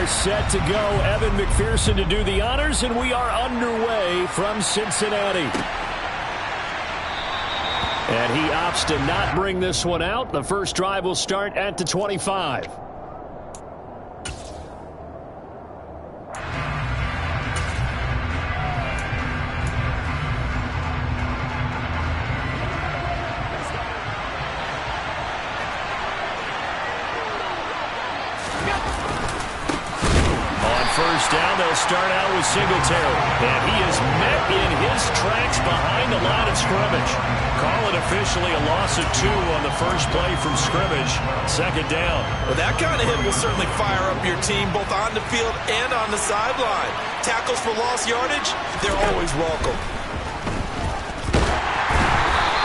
is set to go. Evan McPherson to do the honors, and we are underway from Cincinnati. And he opts to not bring this one out. The first drive will start at the 25. First down, they'll start out with Singletary. And he is met in his tracks behind the line of scrimmage. Call it officially a loss of 2 on the first play from scrimmage. Second down. Well, that kind of hit will certainly fire up your team both on the field and on the sideline. Tackles for lost yardage, they're always welcome.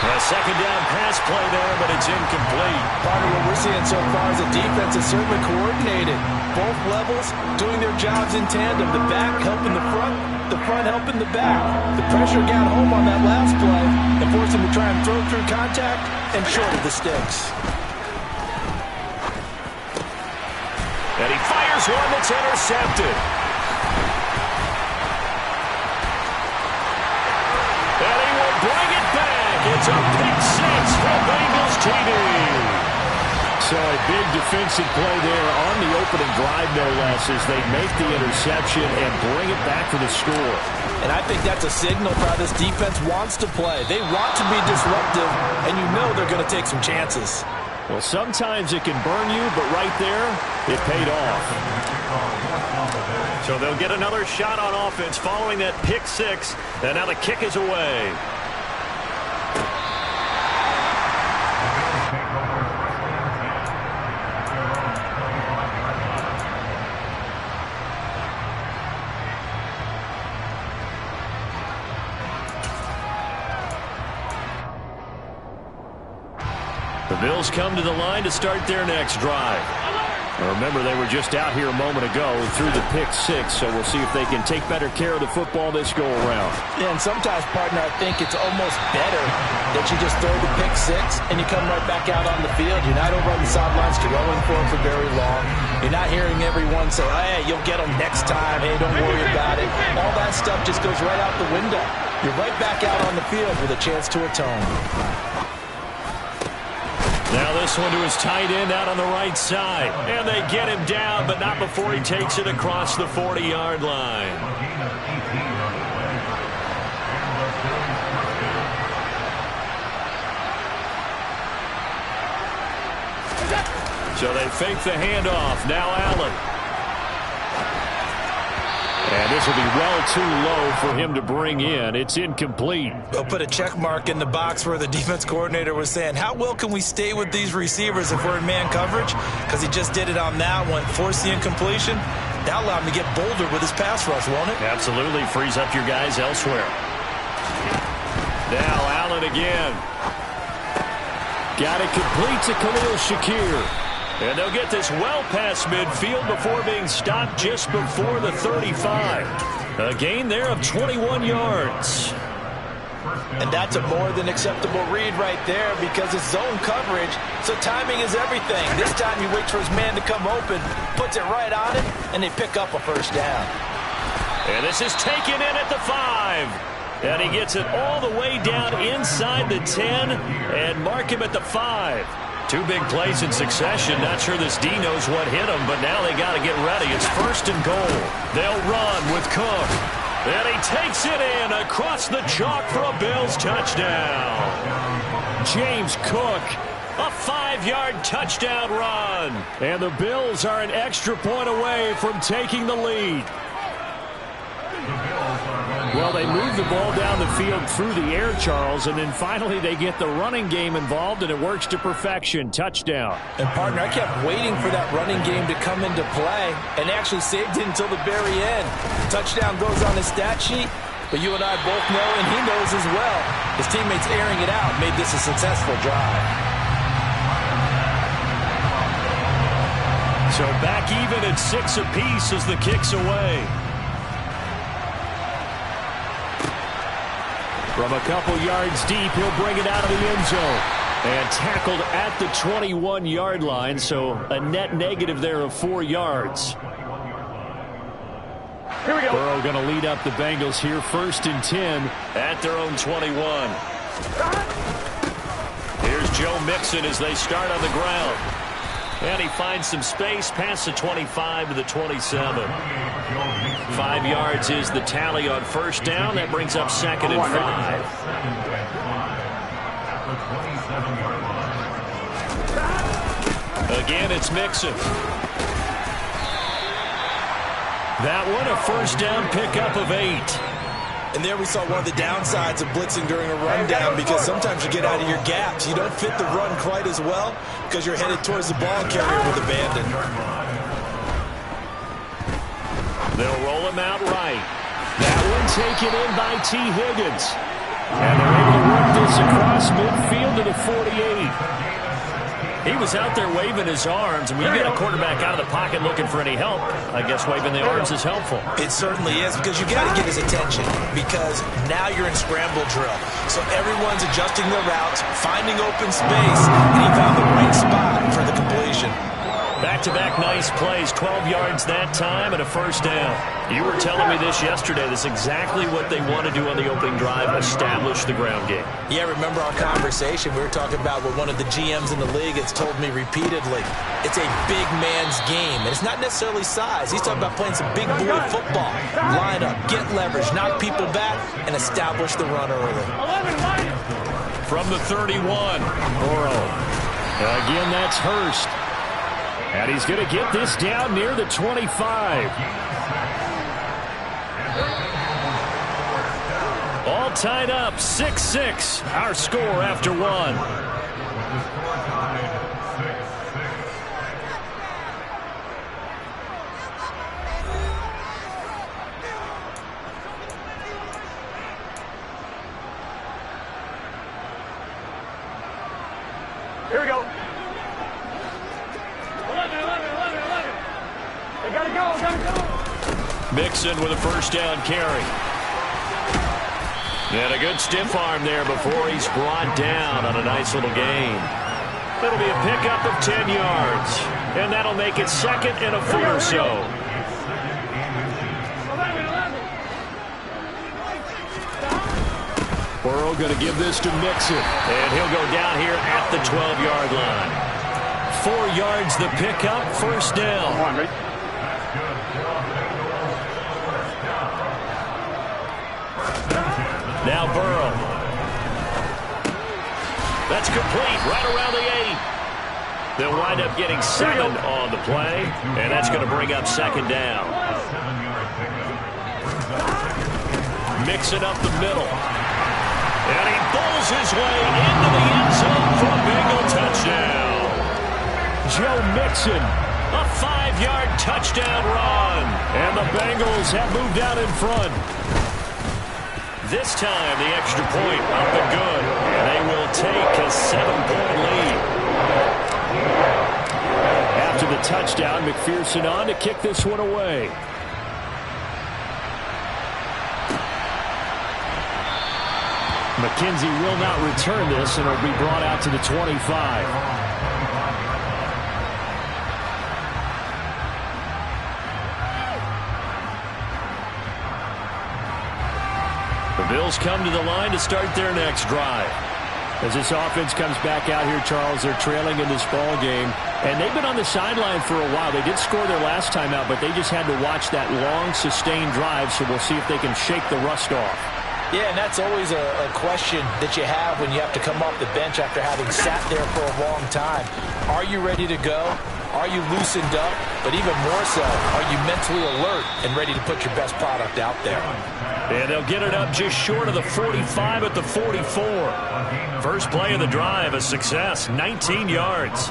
A second down pass play there, but it's incomplete. Part of what we're seeing so far is the defense is certainly coordinated. Both levels doing their jobs in tandem. The back helping the front helping the back. The pressure got home on that last play and forced him to try and throw through contact and short of the sticks. And he fires one that's intercepted. And he will bring it back. It's a pick 6 for Bengals TD. So a big defensive play there on the opening drive, no less, as they make the interception and bring it back for the score. And I think that's a signal for how this defense wants to play. They want to be disruptive, and you know they're going to take some chances. Well, sometimes it can burn you, but right there, it paid off. So they'll get another shot on offense following that pick 6, and now the kick is away. The Bills come to the line to start their next drive. Remember, they were just out here a moment ago through the pick 6, so we'll see if they can take better care of the football this go-around. Yeah, and sometimes, partner, I think it's almost better that you just throw the pick 6 and you come right back out on the field. You're not over on the sidelines throwing for very long. You're not hearing everyone say, hey, you'll get them next time. Hey, don't worry about it. All that stuff just goes right out the window. You're right back out on the field with a chance to atone. Now this one to his tight end out on the right side. And they get him down, but not before he takes it across the 40-yard line. So they fake the handoff. Now Allen. And this will be well too low for him to bring in. It's incomplete. They'll put a check mark in the box where the defense coordinator was saying, how well can we stay with these receivers if we're in man coverage? Because he just did it on that one. Force the incompletion. That'll allow him to get bolder with his pass rush, won't it? Absolutely. Frees up your guys elsewhere. Now Allen again. Got it complete to Khalil Shakir. And they'll get this well past midfield before being stopped just before the 35. A gain there of 21 yards. And that's a more than acceptable read right there because it's zone coverage, so timing is everything. This time he waits for his man to come open, puts it right on it, and they pick up a first down. And this is taken in at the 5. And he gets it all the way down inside the 10 and mark him at the 5. 2 big plays in succession. Not sure this D knows what hit him, but now they got to get ready. It's 1st and goal. They'll run with Cook. And he takes it in across the chalk for a Bills touchdown. James Cook, a 5-yard touchdown run. And the Bills are an extra point away from taking the lead. Well, they move the ball down the field through the air, Charles, and then finally they get the running game involved, and it works to perfection. Touchdown. And, partner, I kept waiting for that running game to come into play and actually saved it until the very end. Touchdown goes on his stat sheet, but you and I both know, and he knows as well, his teammates airing it out made this a successful drive. So back even at 6 apiece as the kick's away. From a couple yards deep, he'll bring it out of the end zone. And tackled at the 21-yard line, so a net negative there of 4 yards. Here we go. Burrow going to lead up the Bengals here, 1st and 10 at their own 21. Here's Joe Mixon as they start on the ground. And he finds some space past the 25 to the 27. 5 yards is the tally on 1st down. That brings up 2nd and 5. Again, it's Mixon. That one, a 1st down pickup of 8. And there we saw one of the downsides of blitzing during a rundown, because sometimes you get out of your gaps. You don't fit the run quite as well because you're headed towards the ball carrier with abandon. They'll roll him out right. That one taken in by T. Higgins. And they're able to work this across midfield to the 48. He was out there waving his arms, and when you get a quarterback out of the pocket looking for any help, I guess waving the arms is helpful. It certainly is, because you got to get his attention, because now you're in scramble drill. So everyone's adjusting their routes, finding open space, and he found the right spot for the completion. Back-to-back nice plays, 12 yards that time and a 1st down. You were telling me this yesterday. This is exactly what they want to do on the opening drive, establish the ground game. Yeah, remember our conversation? We were talking about what one of the GMs in the league has told me repeatedly. It's a big man's game, and it's not necessarily size. He's talking about playing some big boy football. Line up, get leverage, knock people back, and establish the run early. From the 31, Burrow. Again, that's Hurst. And he's going to get this down near the 25. All tied up, 6-6. Our score after 1. Here we go. Mixon with a 1st down carry. And a good stiff arm there before he's brought down on a nice little gain. It'll be a pickup of 10 yards. And that'll make it 2nd and a foot or so. Burrow going to give this to Mixon. And he'll go down here at the 12-yard line. 4 yards the pickup, 1st down. Now Burrow. That's complete, right around the 8. They'll wind up getting 7 on the play, and that's going to bring up 2nd down. Mix it up the middle. And he bowls his way into the end zone for a Bengal touchdown. Joe Mixon, a 5-yard touchdown run. And the Bengals have moved out in front. This time, the extra point up and good. And they will take a 7-point lead. After the touchdown, McPherson on to kick this one away. McKenzie will not return this, and it'll be brought out to the 25. The Bills come to the line to start their next drive. As this offense comes back out here, Charles, they're trailing in this ball game. And they've been on the sideline for a while. They did score their last time out, but they just had to watch that long, sustained drive, so we'll see if they can shake the rust off. Yeah, and that's always a question that you have when you have to come off the bench after having sat there for a long time. Are you ready to go? Are you loosened up? But even more so, are you mentally alert and ready to put your best product out there? And they'll get it up just short of the 45 at the 44. First play of the drive, a success, 19 yards.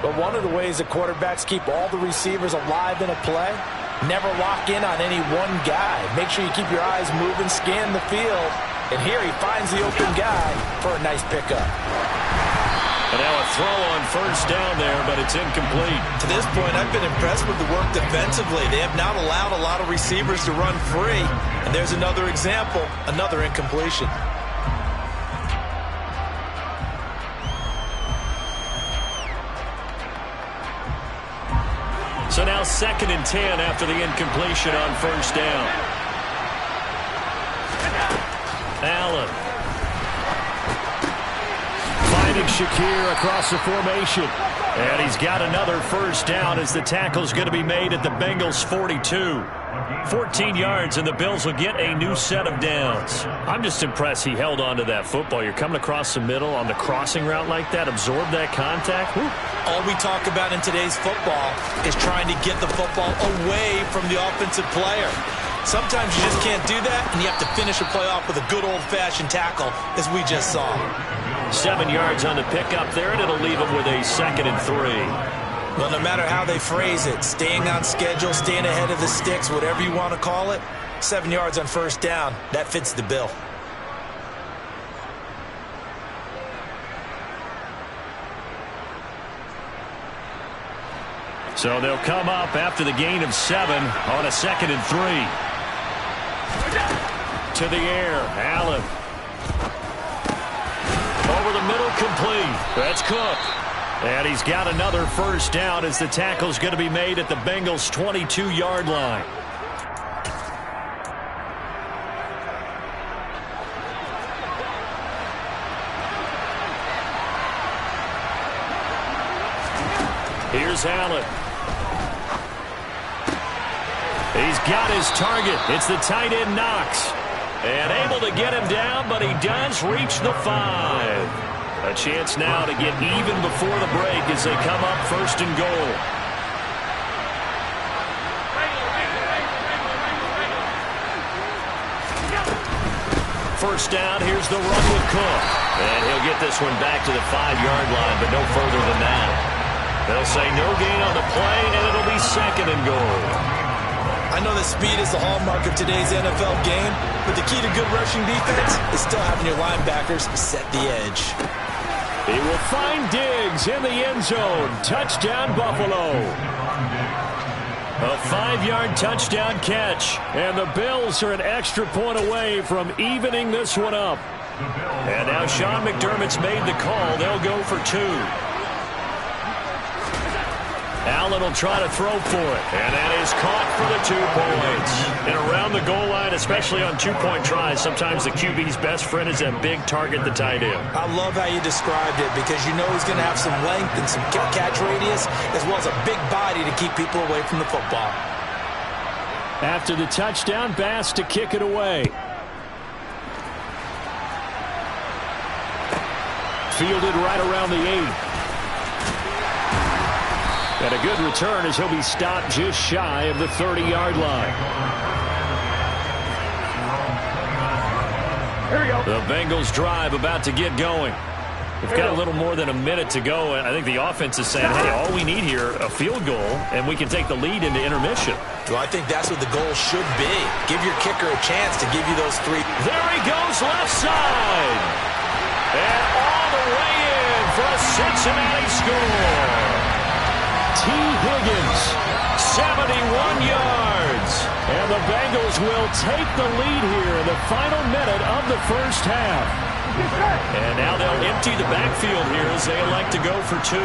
But one of the ways that quarterbacks keep all the receivers alive in a play, never lock in on any one guy. Make sure you keep your eyes moving, scan the field. And here he finds the open guy for a nice pickup. And now a throw on first down there, but it's incomplete. To this point, I've been impressed with the work defensively. They have not allowed a lot of receivers to run free. And there's another example, another incompletion. So now 2nd and 10 after the incompletion on first down. Allen. Finding Shakir across the formation. And he's got another first down as the tackle's going to be made at the Bengals' 42. 14 yards, and the Bills will get a new set of downs. I'm just impressed he held on to that football. You're coming across the middle on the crossing route like that, absorb that contact. Woo. All we talk about in today's football is trying to get the football away from the offensive player. Sometimes you just can't do that, and you have to finish a play off with a good old-fashioned tackle, as we just saw. 7 yards on the pickup there, and it'll leave him with a 2nd and 3. Well, no matter how they phrase it, staying on schedule, staying ahead of the sticks, whatever you want to call it, 7 yards on first down, that fits the bill. So they'll come up after the gain of 7 on a 2nd and 3. To the air, Allen. Over the middle, complete. That's Cook. And he's got another first down as the tackle's going to be made at the Bengals' 22-yard line. Here's Allen. He's got his target. It's the tight end Knox. And able to get him down, but he does reach the 5. A chance now to get even before the break as they come up 1st and goal. First down, here's the run with Cook. And he'll get this one back to the 5-yard line, but no further than that. They'll say no gain on the play, and it'll be 2nd and goal. I know that speed is the hallmark of today's NFL game, but the key to good rushing defense is still having your linebackers set the edge. He will find Diggs in the end zone. Touchdown, Buffalo. A 5-yard touchdown catch. And the Bills are an extra point away from evening this one up. And now Sean McDermott's made the call. They'll go for 2. Allen will try to throw for it. And that is caught for the 2 points. And around the goal line, especially on 2-point tries, sometimes the QB's best friend is that big target, the tight end. I love how you described it because you know he's going to have some length and some catch radius as well as a big body to keep people away from the football. After the touchdown, Bass to kick it away. Fielded right around the 8. And a good return as he'll be stopped just shy of the 30-yard line. Here we go. The Bengals drive about to get going. We've got a little more than a minute to go. And I think the offense is saying, hey, all we need here, a field goal, and we can take the lead into intermission. Well, I think that's what the goal should be. Give your kicker a chance to give you those 3. There he goes, left side. And all the way in for a Cincinnati score. T. Higgins, 71 yards. And the Bengals will take the lead here in the final minute of the first half. And now they'll empty the backfield here as they elect to go for 2.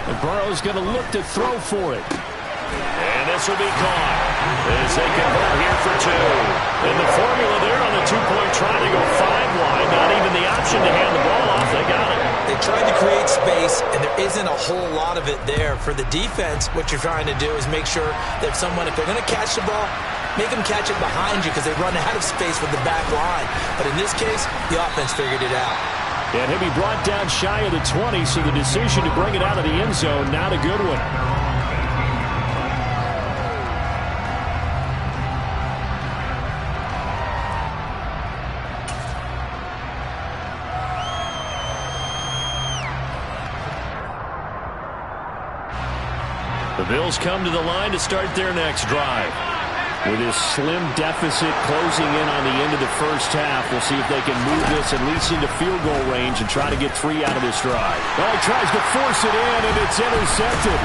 And Burrow's going to look to throw for it. And this will be caught as they convert here for 2. And the formula there on the 2-point try to go 5 wide. Not even the option to hand the ball off. They got it. They tried to create space, and there isn't a whole lot of it there. For the defense, what you're trying to do is make sure that someone, if they're going to catch the ball, make them catch it behind you because they run out of space with the back line. But in this case, the offense figured it out. And he'll be brought down shy of the 20, so the decision to bring it out of the end zone, not a good one. The Bills come to the line to start their next drive. With this slim deficit closing in on the end of the first half, we'll see if they can move this at least into field goal range and try to get 3 out of this drive. Well, he tries to force it in, and it's intercepted.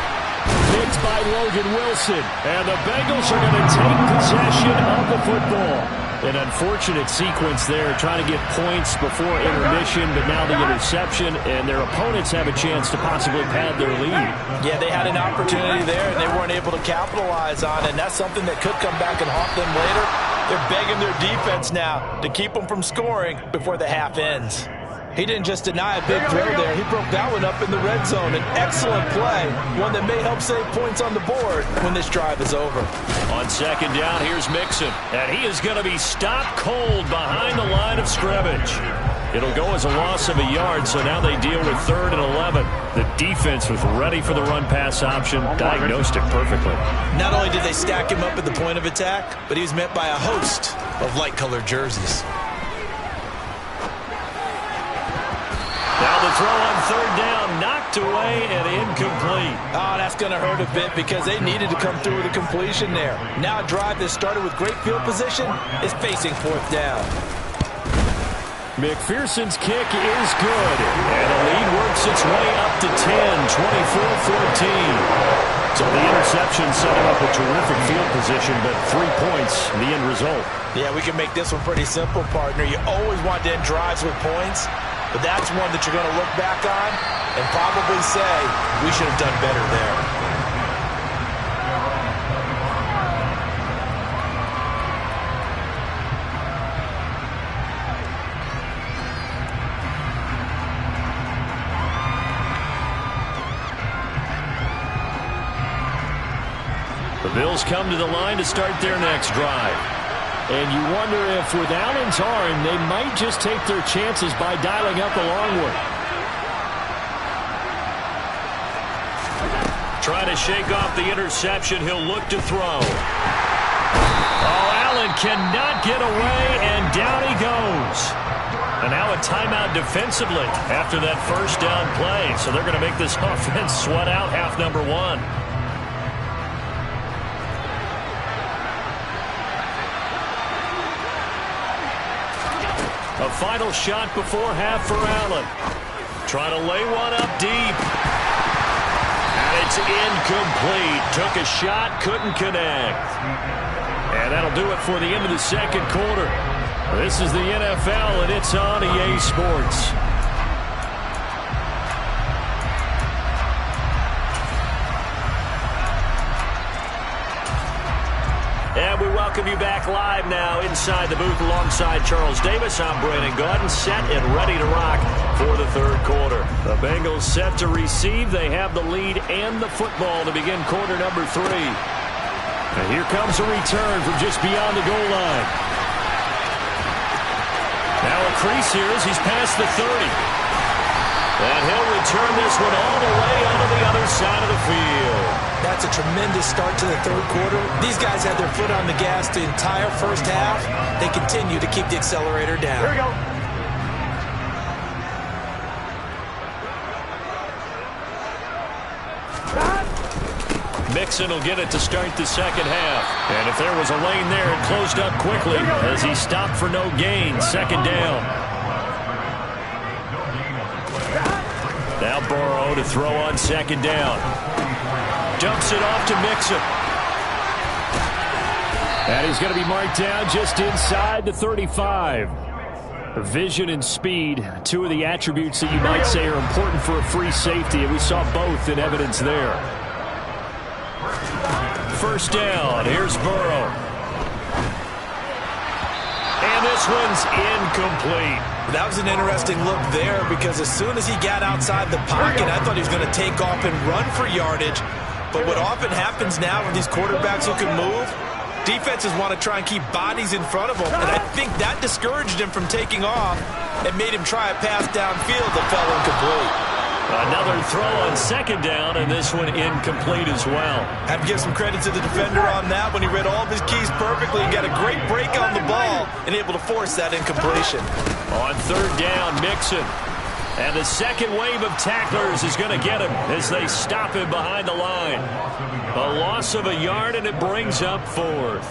Picked by Logan Wilson. And the Bengals are going to take possession of the football. An unfortunate sequence there, trying to get points before intermission, but now the interception, and their opponents have a chance to possibly pad their lead. Yeah, they had an opportunity there, and they weren't able to capitalize on it, and that's something that could come back and haunt them later. They're begging their defense now to keep them from scoring before the half ends. He didn't just deny a big throw there. He broke that one up in the red zone. An excellent play, one that may help save points on the board when this drive is over. On second down, here's Mixon, and he is going to be stopped cold behind the line of scrimmage. It'll go as a loss of a yard, so now they deal with 3rd and 11. The defense was ready for the run-pass option, diagnosed it perfectly. Not only did they stack him up at the point of attack, but he was met by a host of light-colored jerseys. Now the throw on 3rd down, knocked away and incomplete. Oh, that's going to hurt a bit because they needed to come through with a completion there. Now a drive that started with great field position is facing 4th down. McPherson's kick is good, and the lead works its way up to 10, 24-14. So the interception set him up a terrific field position, but 3 points, the end result. Yeah, we can make this one pretty simple, partner. You always want to end drives with points, but that's one that you're going to look back on and probably say, we should have done better there. The Bills come to the line to start their next drive. And you wonder if with Allen's arm, they might just take their chances by dialing up a long one. Trying to shake off the interception. He'll look to throw. Oh, Allen cannot get away, and down he goes. And now a timeout defensively after that first down play. So they're going to make this offense sweat out half number 1. A final shot before half for Allen. Trying to lay one up deep. And it's incomplete. Took a shot, couldn't connect. And that'll do it for the end of the second quarter. This is the NFL, and it's on EA Sports. And we welcome you back live now inside the booth alongside Charles Davis. I'm Brandon Gaudin, set and ready to rock for the third quarter. The Bengals set to receive. They have the lead and the football to begin quarter number 3. And here comes a return from just beyond the goal line. Now a crease here as he's past the 30. And he'll return this one all the way onto the other side of the field. That's a tremendous start to the third quarter. These guys had their foot on the gas the entire first half. They continue to keep the accelerator down. Here we go. Mixon will get it to start the second half. And if there was a lane there, it closed up quickly as he stopped for no gain. Second down. Now Burrow to throw on second down. Dumps it off to Mixon. And he's going to be marked down just inside the 35. Vision and speed, two of the attributes that you might say are important for a free safety, and we saw both in evidence there. First down, here's Burrow. And this one's incomplete. That was an interesting look there because as soon as he got outside the pocket, I thought he was going to take off and run for yardage. But what often happens now with these quarterbacks who can move, defenses want to try and keep bodies in front of them. And I think that discouraged him from taking off and made him try a pass downfield that fell incomplete. Another throw on second down, and this one incomplete as well. Have to give some credit to the defender on that when he read all of his keys perfectly and got a great break on the ball and able to force that incompletion. On third down, Mixon. And the second wave of tacklers is going to get him as they stop him behind the line. A loss of a yard, and it brings up fourth.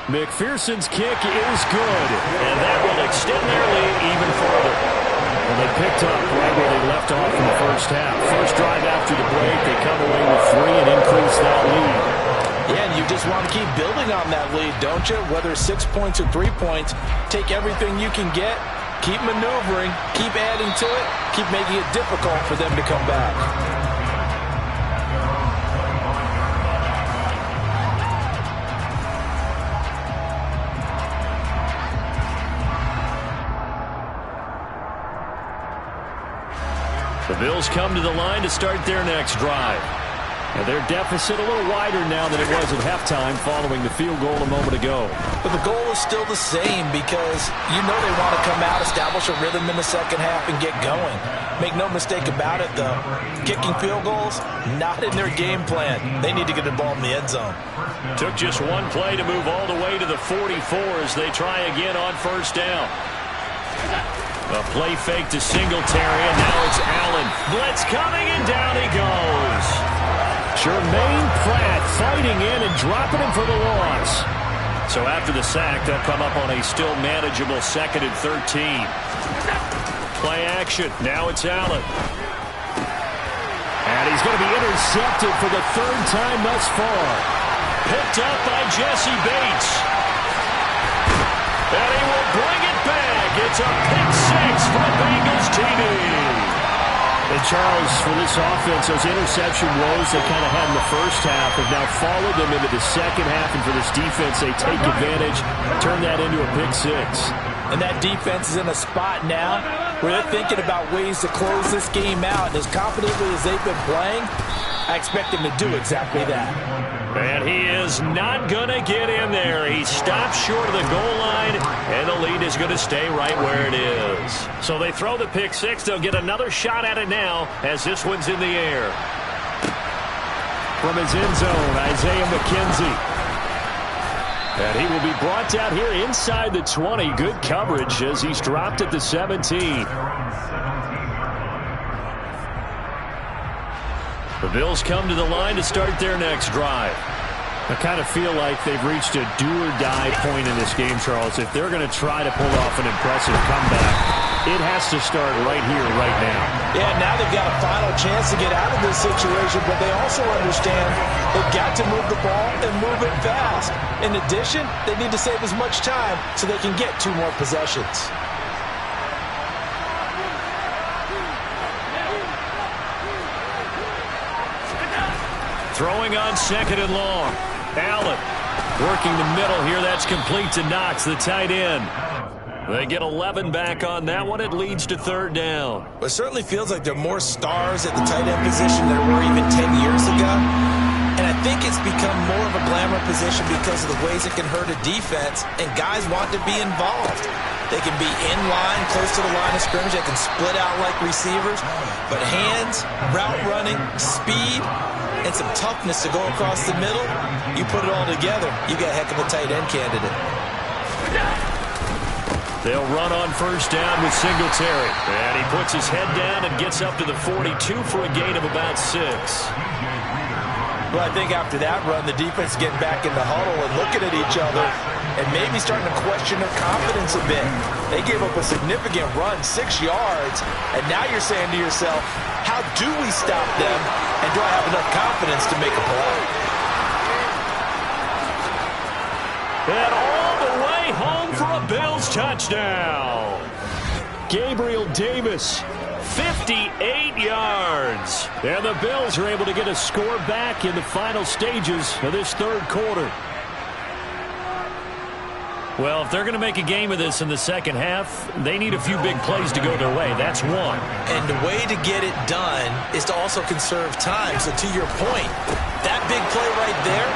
McPherson's kick is good, and that will extend their lead even further. And they picked up right where they left left off in the first half. First drive after the break, they come away with 3 and increase that lead. Yeah, and you just want to keep building on that lead, don't you? Whether it's 6 points or 3 points, take everything you can get, keep maneuvering, keep adding to it, keep making it difficult for them to come back. The Bills come to the line to start their next drive. And their deficit a little wider now than it was at halftime following the field goal a moment ago. But the goal is still the same because you know they want to come out, establish a rhythm in the second half, and get going. Make no mistake about it, though. Kicking field goals, not in their game plan. They need to get the ball in the end zone. Took just one play to move all the way to the 44 as they try again on first down. A play fake to Singletary, and now it's Allen. Blitz coming, and down he goes. Jermaine Pratt fighting in and dropping him for the loss. So after the sack, they'll come up on a still manageable 2nd and 13. Play action. Now it's Allen. And he's going to be intercepted for the 3rd time thus far. Picked up by Jesse Bates. And he will bring it back. It's a pick 6 for a Bengals TD. And Charles, for this offense, those interception woes they kind of had in the first half have now followed them into the second half. And for this defense, they take advantage, turn that into a pick 6. And that defense is in a spot now where they're thinking about ways to close this game out. And as confidently as they've been playing, I expect them to do exactly that. And he is not going to get in there. He stops short of the goal line, and the lead is going to stay right where it is. So they throw the pick 6. They'll get another shot at it now as this one's in the air. From his end zone, Isaiah McKenzie. And he will be brought down here inside the 20. Good coverage as he's dropped at the 17. The Bills come to the line to start their next drive. I kind of feel like they've reached a do-or-die point in this game, Charles. If they're going to try to pull off an impressive comeback, it has to start right here, right now. Yeah, now they've got a final chance to get out of this situation, but they also understand they've got to move the ball and move it fast. In addition, they need to save as much time so they can get 2 more possessions. Throwing on 2nd and long. Allen working the middle here. That's complete to Knox, the tight end. They get 11 back on that one. It leads to 3rd down. Well, it certainly feels like there are more stars at the tight end position than there were even 10 years ago. And I think it's become more of a glamour position because of the ways it can hurt a defense, and guys want to be involved. They can be in line, close to the line of scrimmage. They can split out like receivers. But hands, route running, speed, and some toughness to go across the middle, you put it all together, you got a heck of a tight end candidate. They'll run on first down with Singletary. And he puts his head down and gets up to the 42 for a gain of about 6. Well, I think after that run, the defense is getting back in the huddle and looking at each other and maybe starting to question their confidence a bit. They gave up a significant run, 6 yards, and now you're saying to yourself, how do we stop them, and do I have enough confidence to make a play? And all the way home for a Bills touchdown. Gabriel Davis, 58 yards. And the Bills are able to get a score back in the final stages of this 3rd quarter. Well, if they're going to make a game of this in the second half, they need a few big plays to go their way. That's one. And the way to get it done is to also conserve time. So to your point, that big play right there,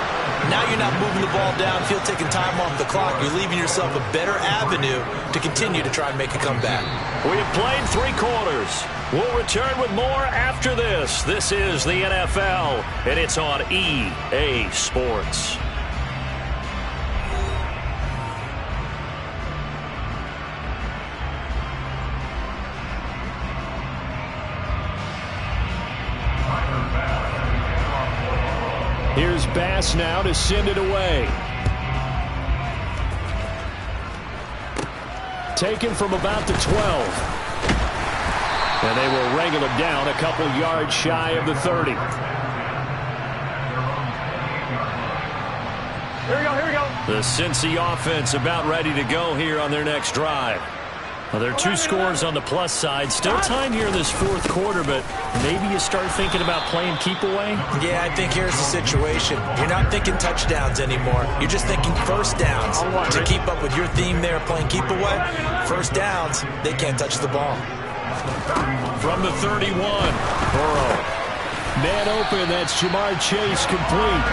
now you're not moving the ball downfield, taking time off the clock. You're leaving yourself a better avenue to continue to try and make a comeback. We have played 3 quarters. We'll return with more after this. This is the NFL, and it's on EA Sports. Here's Bass now to send it away. Taken from about the 12. And And they will wrangle him down a couple yards shy of the 30. Here we go, here we go. The Cincy offense about ready to go here on their next drive. Well, there are 2 scores on the plus side. Still time here in this fourth quarter, but maybe you start thinking about playing keep away? Yeah, I think here's the situation. You're not thinking touchdowns anymore. You're just thinking first downs. To keep up with your theme there, playing keep away, first downs, they can't touch the ball. From the 31, Burrow. Man open, that's Jamar Chase complete.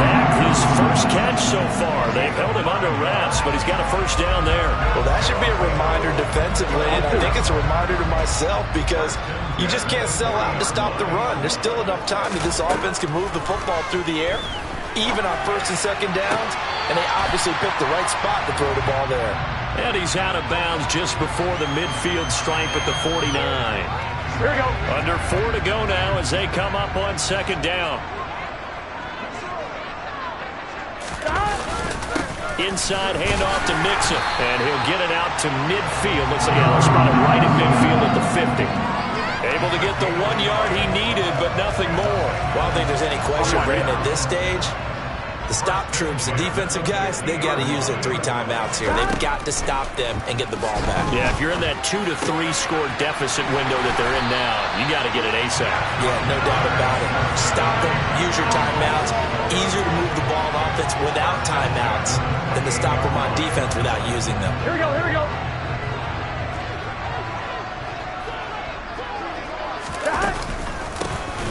That his first catch so far. They've held him under wraps, but he's got a first down there. Well, that should be a reminder defensively, and I think it's a reminder to myself because you just can't sell out to stop the run. There's still enough time that this offense can move the football through the air, even on first and second downs, and they obviously picked the right spot to throw the ball there. And he's out of bounds just before the midfield stripe at the 49. Here we go. Under 4 to go now as they come up on second down. Inside handoff to Mixon, and he'll get it out to midfield. Looks like he'll spot it right at midfield at the 50. Able to get the 1 yard he needed, but nothing more. Well, I don't think there's any question, Brandon, at this stage. The stop troops, the defensive guys, they got to use their 3 timeouts here. They've got to stop them and get the ball back. Yeah, if you're in that 2 to 3 score deficit window that they're in now, you got to get it ASAP. Yeah, no doubt about it. Stop them, use your timeouts. Easier to move the ball on offense without timeouts than to stop them on defense without using them. Here we go, here we go.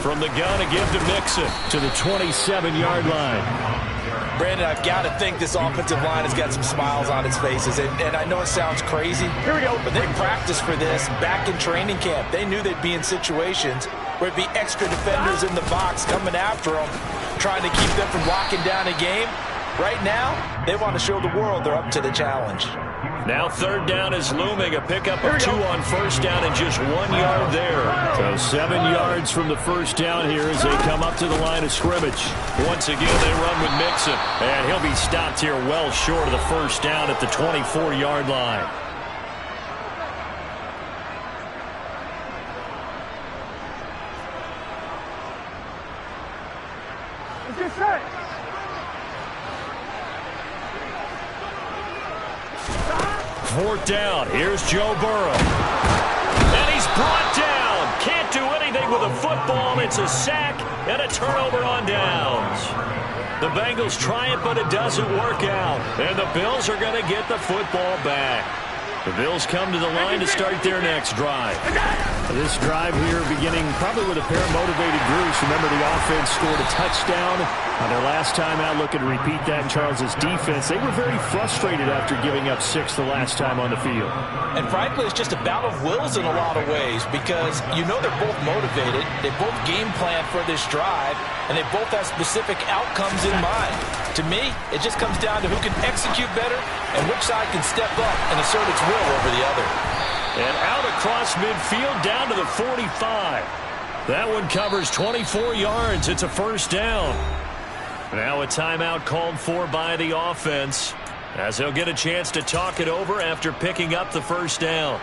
From the gun, a give to Mixon to the 27-yard line. Brandon, I've got to think this offensive line has got some smiles on its faces. And I know it sounds crazy, Here we go. but they practiced for this back in training camp. They knew they'd be in situations where it'd be extra defenders in the box coming after them, trying to keep them from locking down a game. Right now, they want to show the world they're up to the challenge. Now third down is looming. A pickup of 2 on first down and just 1 yard there. So 7 yards from the first down here as they come up to the line of scrimmage. Once again, they run with Mixon. And he'll be stopped here well short of the first down at the 24-yard line. It's just set. Fourth down. Here's Joe Burrow. And he's brought down. Can't do anything with a football. It's a sack and a turnover on downs. The Bengals try it, but it doesn't work out. And the Bills are going to get the football back. The Bills come to the line to start their next drive. This drive here beginning probably with a pair of motivated groups. Remember, the offense scored a touchdown on their last time out. Looking to repeat that in Charles's defense. They were very frustrated after giving up 6 the last time on the field. And frankly, it's just a battle of wills in a lot of ways because you know they're both motivated. They both game plan for this drive, and they both have specific outcomes in mind. To me, it just comes down to who can execute better and which side can step up and assert its will over the other. And out across midfield down to the 45. That one covers 24 yards. It's a first down. Now a timeout called for by the offense as they'll get a chance to talk it over after picking up the first down.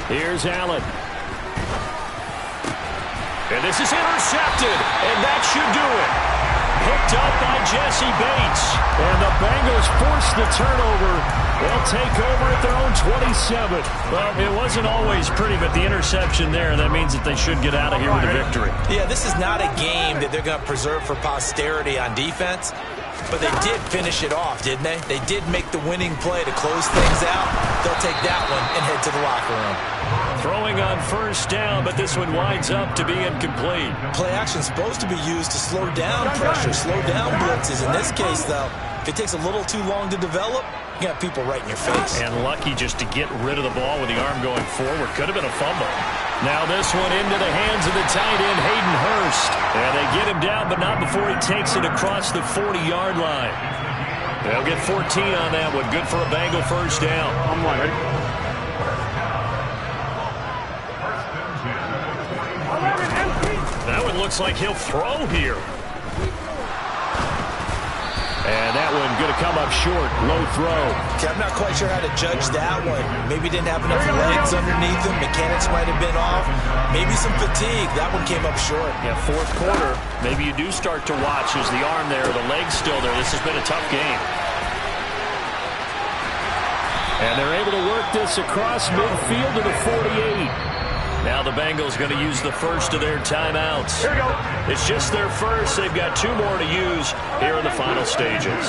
Here's Allen. And this is intercepted, and that should do it. Picked up by Jesse Bates. And the Bengals force the turnover. They'll take over at their own 27. Well, it wasn't always pretty, but the interception there, that means that they should get out of here with a victory. Yeah, this is not a game that they're going to preserve for posterity on defense. But they did finish it off, didn't they? They did make the winning play to close things out. They'll take that one and head to the locker room. Throwing on first down, but this one winds up to be incomplete. Play action is supposed to be used to slow down pressure, slow down blitzes. In this case, though, if it takes a little too long to develop, you got people right in your face. And lucky just to get rid of the ball with the arm going forward. Could have been a fumble. Now this one into the hands of the tight end, Hayden Hurst. And they get him down, but not before he takes it across the 40-yard line. They'll get 14 on that one. Good for a Bengal first down. That one looks like he'll throw here. And that one going to come up short. Low throw. Okay, I'm not quite sure how to judge that one. Maybe didn't have enough legs underneath him. Mechanics might have been off. Maybe some fatigue. That one came up short. Yeah, fourth quarter. Maybe you do start to watch as the arm there, the leg's still there. This has been a tough game. And they're able to work this across midfield to the 48. Now the Bengals going to use the first of their timeouts. Here we go. It's just their first. They've got 2 more to use here in the final stages.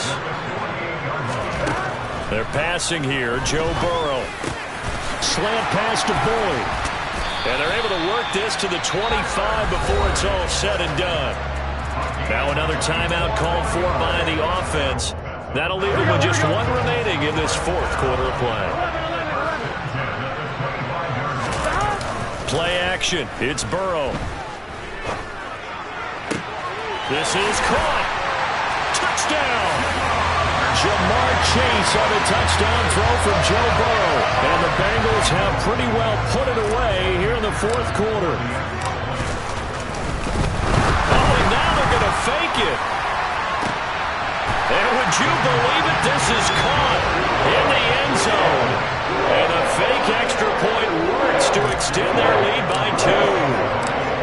They're passing here. Joe Burrow. Slant pass to Boyd. And they're able to work this to the 25 before it's all said and done. Now another timeout called for by the offense. That'll leave them with just 1 remaining in this fourth quarter of play. Play action. It's Burrow. This is caught. Touchdown. Jamar Chase on a touchdown throw from Joe Burrow. And the Bengals have pretty well put it away here in the fourth quarter. Oh, and now they're going to fake it. And would you believe it? This is caught in the end zone. And a fake extra point works to extend their lead by 2.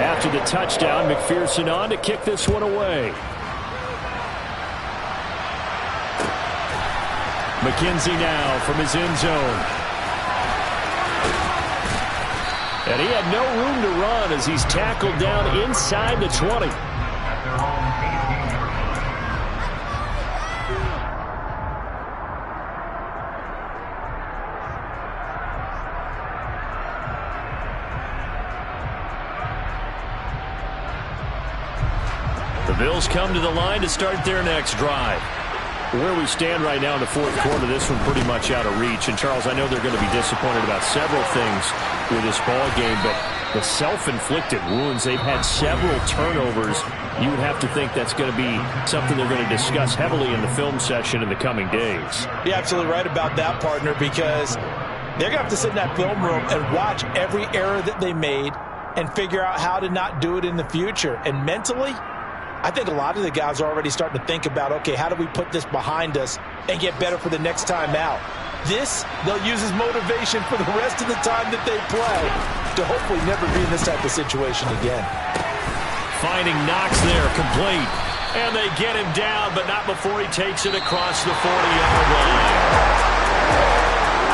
After the touchdown, McPherson on to kick this one away. McKenzie now from his end zone. And he had no room to run as he's tackled down inside the 20. The Bills come to the line to start their next drive. Where we stand right now in the fourth quarter, this one pretty much out of reach. And, Charles, I know they're going to be disappointed about several things with this ball game, but the self-inflicted wounds, they've had several turnovers. You would have to think that's going to be something they're going to discuss heavily in the film session in the coming days. You're absolutely right about that, partner, because they're going to have to sit in that film room and watch every error that they made and figure out how to not do it in the future. And mentally, I think a lot of the guys are already starting to think about, okay, how do we put this behind us and get better for the next time out? This, they'll use as motivation for the rest of the time that they play to hopefully never be in this type of situation again. Finding Knox there, complete. And they get him down, but not before he takes it across the 40-yard line.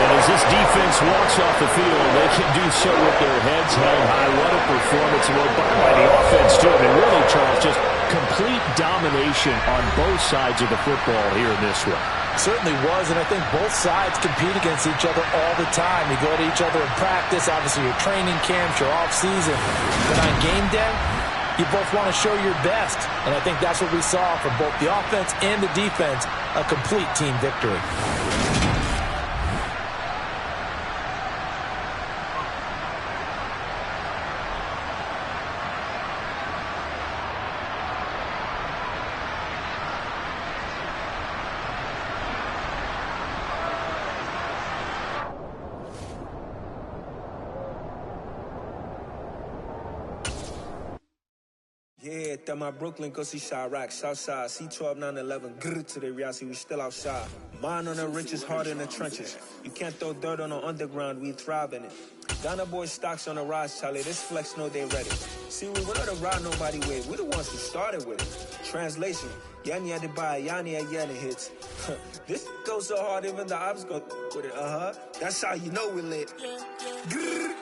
And as this defense walks off the field, they can do so with their heads held high. What a performance by the offense, too. I mean, really, Charles, just complete domination on both sides of the football here in this one. Certainly was, and I think both sides compete against each other all the time. You go to each other in practice, obviously your training camps, your off-season. But on game day, you both want to show your best. And I think that's what we saw from both the offense and the defense, a complete team victory. Yeah, that my Brooklyn, go see Chirac, Southside, C12, 911, grrr to the reality, we still outside. Mine on the riches, hard in the trenches. You can't throw dirt on the underground, we thrive in it. Ghana boys stocks on the rise, Charlie, this flex know they ready. See, we were not to ride nobody with, we the ones who started with it. Translation, Yanni had to buy, Yanni had Yanni hits. This goes so hard, even the ops go with it, That's how you know we lit. Grrr,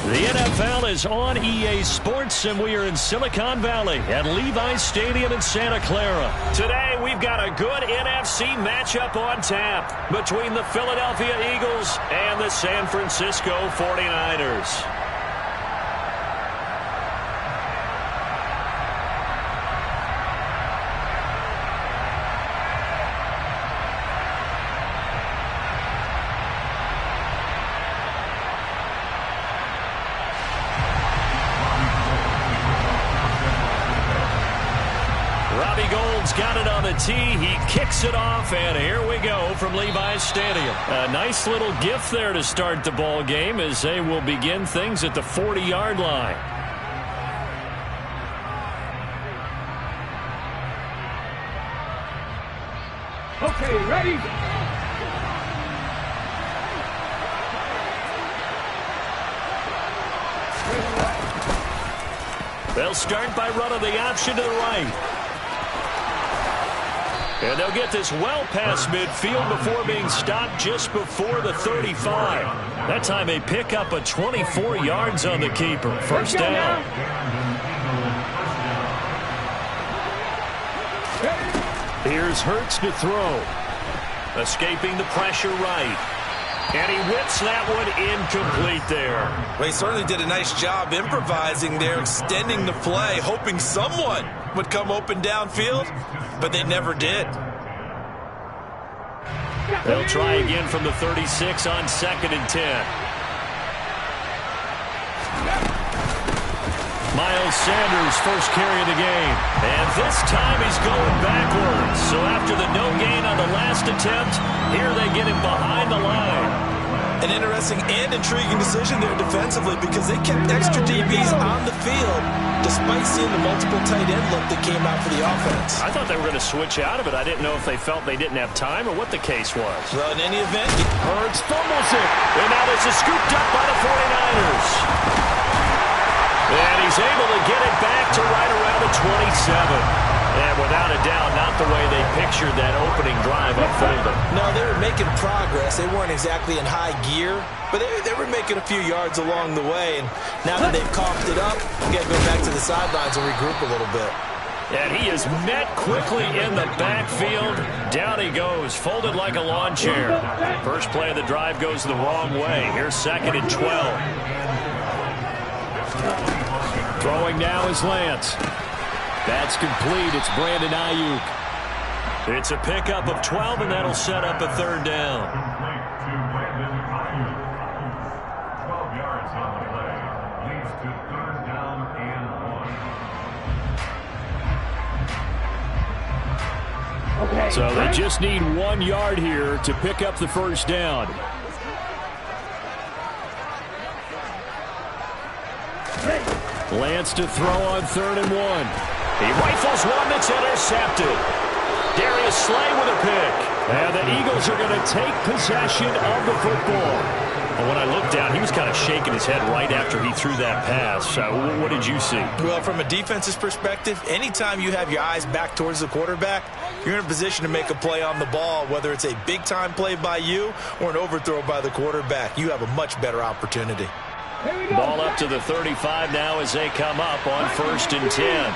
The NFL is on EA Sports, and we are in Silicon Valley at Levi's Stadium in Santa Clara. Today, we've got a good NFC matchup on tap between the Philadelphia Eagles and the San Francisco 49ers. Gold's got it on the tee. He kicks it off, and here we go from Levi's Stadium. A nice little gift there to start the ball game as they will begin things at the 40-yard line. Okay, ready? They'll start by running the option to the right. And they'll get this well past midfield before being stopped just before the 35. That time they pick up a 24 yards on the keeper. First down. Here's Hurts to throw. Escaping the pressure right. And he whips that one incomplete there. Well, he certainly did a nice job improvising there, extending the play, hoping someone would come open downfield, but they never did. They'll try again from the 36 on 2nd and 10. Miles Sanders first carry of the game. And this time he's going backwards. So after the no gain on the last attempt, here they get him behind the line. An interesting and intriguing decision there defensively because they kept extra DBs on the field despite seeing the multiple tight end look that came out for the offense. I thought they were going to switch out of it. I didn't know if they felt they didn't have time or what the case was. Well, in any event, Hurts fumbles it. And now this is scooped up by the 49ers. And he's able to get it back to right around the 27. And without a doubt, not the way they pictured that opening drive unfolding. No, they were making progress. They weren't exactly in high gear, but they were making a few yards along the way. And now that they've coughed it up, we got to go back to the sidelines and regroup a little bit. And he is met quickly in the backfield. Down he goes, folded like a lawn chair. First play of the drive goes the wrong way. Here's 2nd and 12. Throwing now is Lance. That's complete. It's Brandon Ayuk. It's a pickup of 12, and that'll set up a 3rd down. 12 yards on the play. Leads to 3rd down and 1. Okay. So they just need 1 yard here to pick up the first down. Lance to throw on 3rd and 1. He rifles one that's intercepted. Darius Slay with a pick. And the Eagles are going to take possession of the football. But when I looked down, he was kind of shaking his head right after he threw that pass. What did you see? Well, from a defense's perspective, anytime you have your eyes back towards the quarterback, you're in a position to make a play on the ball, whether it's a big-time play by you or an overthrow by the quarterback. You have a much better opportunity. Ball up to the 35 now as they come up on 1st and 10.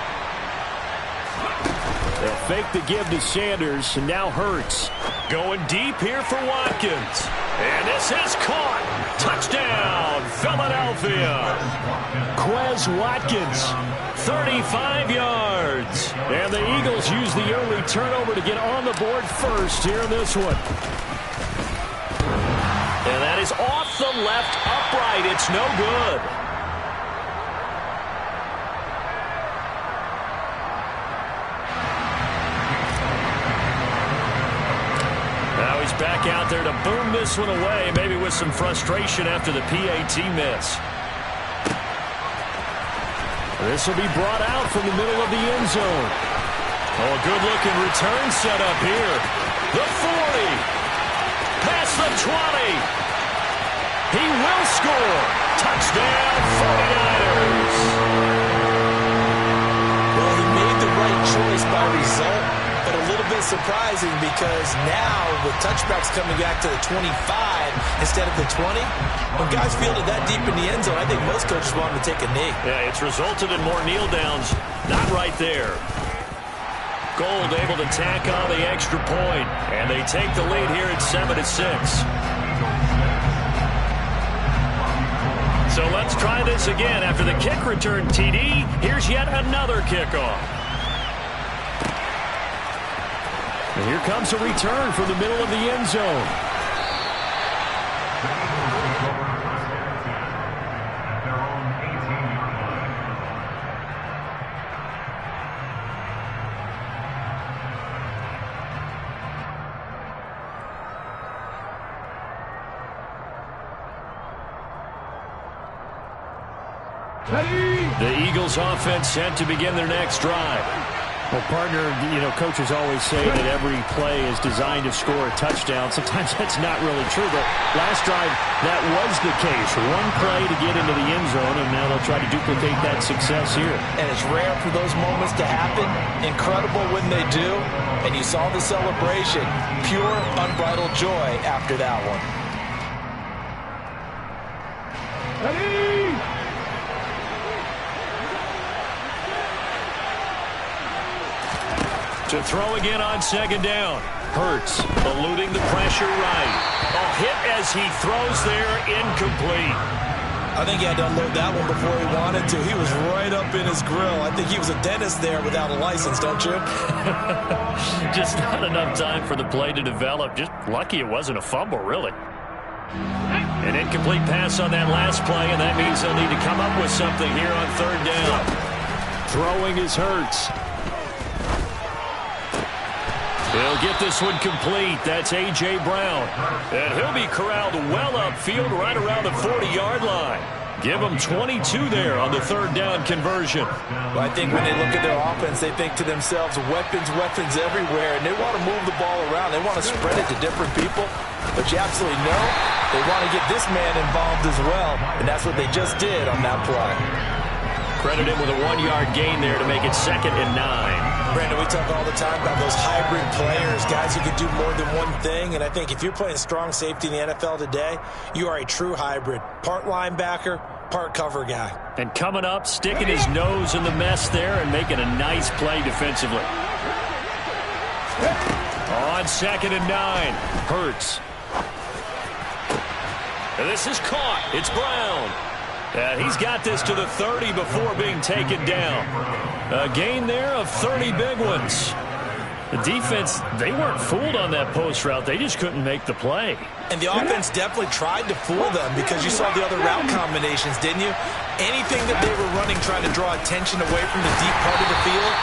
They'll fake the give to Sanders, and now Hurts. Going deep here for Watkins. And this is caught. Touchdown, Philadelphia. Quez Watkins, 35 yards. And the Eagles use the early turnover to get on the board first here in this one. And that is off the left upright. It's no good. Now he's back out there to boom this one away, maybe with some frustration after the PAT miss. This will be brought out from the middle of the end zone. Oh, a good-looking return set up here. The 40. Past the 20. He will score. Touchdown, 49ers. Well, he made the right choice by result, but a little bit surprising because now with touchbacks coming back to the 25 instead of the 20, when guys fielded that deep in the end zone, I think most coaches want them to take a knee. Yeah, it's resulted in more kneel downs. Not right there. Gold able to tack on the extra point, and they take the lead here at 7-6. So let's try this again. After the kick return TD, here's yet another kickoff. And here comes a return from the middle of the end zone. Ready? The Eagles offense set to begin their next drive. Well, partner, coaches always say that every play is designed to score a touchdown. Sometimes that's not really true, but last drive, that was the case. One play to get into the end zone, and now they'll try to duplicate that success here. And it's rare for those moments to happen. Incredible when they do. And you saw the celebration. Pure, unbridled joy after that one. Ready? To throw again on second down. Hurts eluding the pressure right. A hit as he throws there, incomplete. I think he had to unload that one before he wanted to. He was right up in his grill. I think he was a dentist there without a license, don't you? Just not enough time for the play to develop. Just lucky it wasn't a fumble, really. An incomplete pass on that last play, and that means they'll need to come up with something here on third down. Throwing is Hurts. He'll get this one complete. That's A.J. Brown. And he'll be corralled well upfield right around the 40-yard line. Give them 22 there on the third down conversion. Well, I think when they look at their offense, they think to themselves, weapons, weapons everywhere. And they want to move the ball around. They want to spread it to different people. But you absolutely know they want to get this man involved as well. And that's what they just did on that play. Credit him with a 1-yard gain there to make it 2nd and 9. Brandon, we talk all the time about those hybrid players, guys who can do more than one thing. And I think if you're playing strong safety in the NFL today, you are a true hybrid. Part linebacker, part cover guy. And coming up, sticking his nose in the mess there and making a nice play defensively. On 2nd and 9, Hurts. And this is caught. It's Brown. And he's got this to the 30 before being taken down. A gain there of 30 big ones. The defense, they weren't fooled on that post route. They just couldn't make the play. And the offense definitely tried to fool them because you saw the other route combinations, didn't you? Anything that they were running trying to draw attention away from the deep part of the field,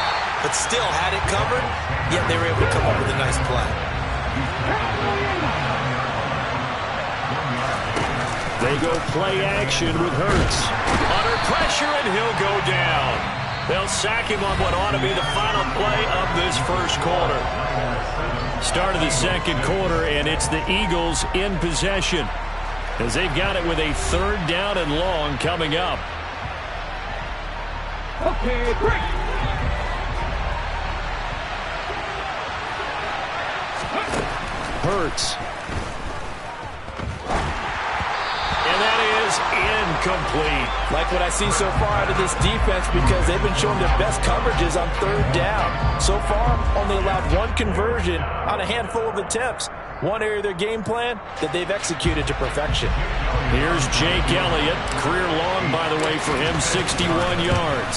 but still had it covered, yet they were able to come up with a nice play. They go play action with Hurts. Under pressure, and he'll go down. They'll sack him on what ought to be the final play of this first quarter. Start of the second quarter, and it's the Eagles in possession as they've got it with a 3rd down and long coming up. Okay, break. Hurts. And that is incomplete. Like what I see so far out of this defense because they've been showing their best coverages on 3rd down. So far, only allowed 1 conversion on a handful of attempts. One area of their game plan that they've executed to perfection. Here's Jake Elliott. Career long, by the way, for him, 61 yards.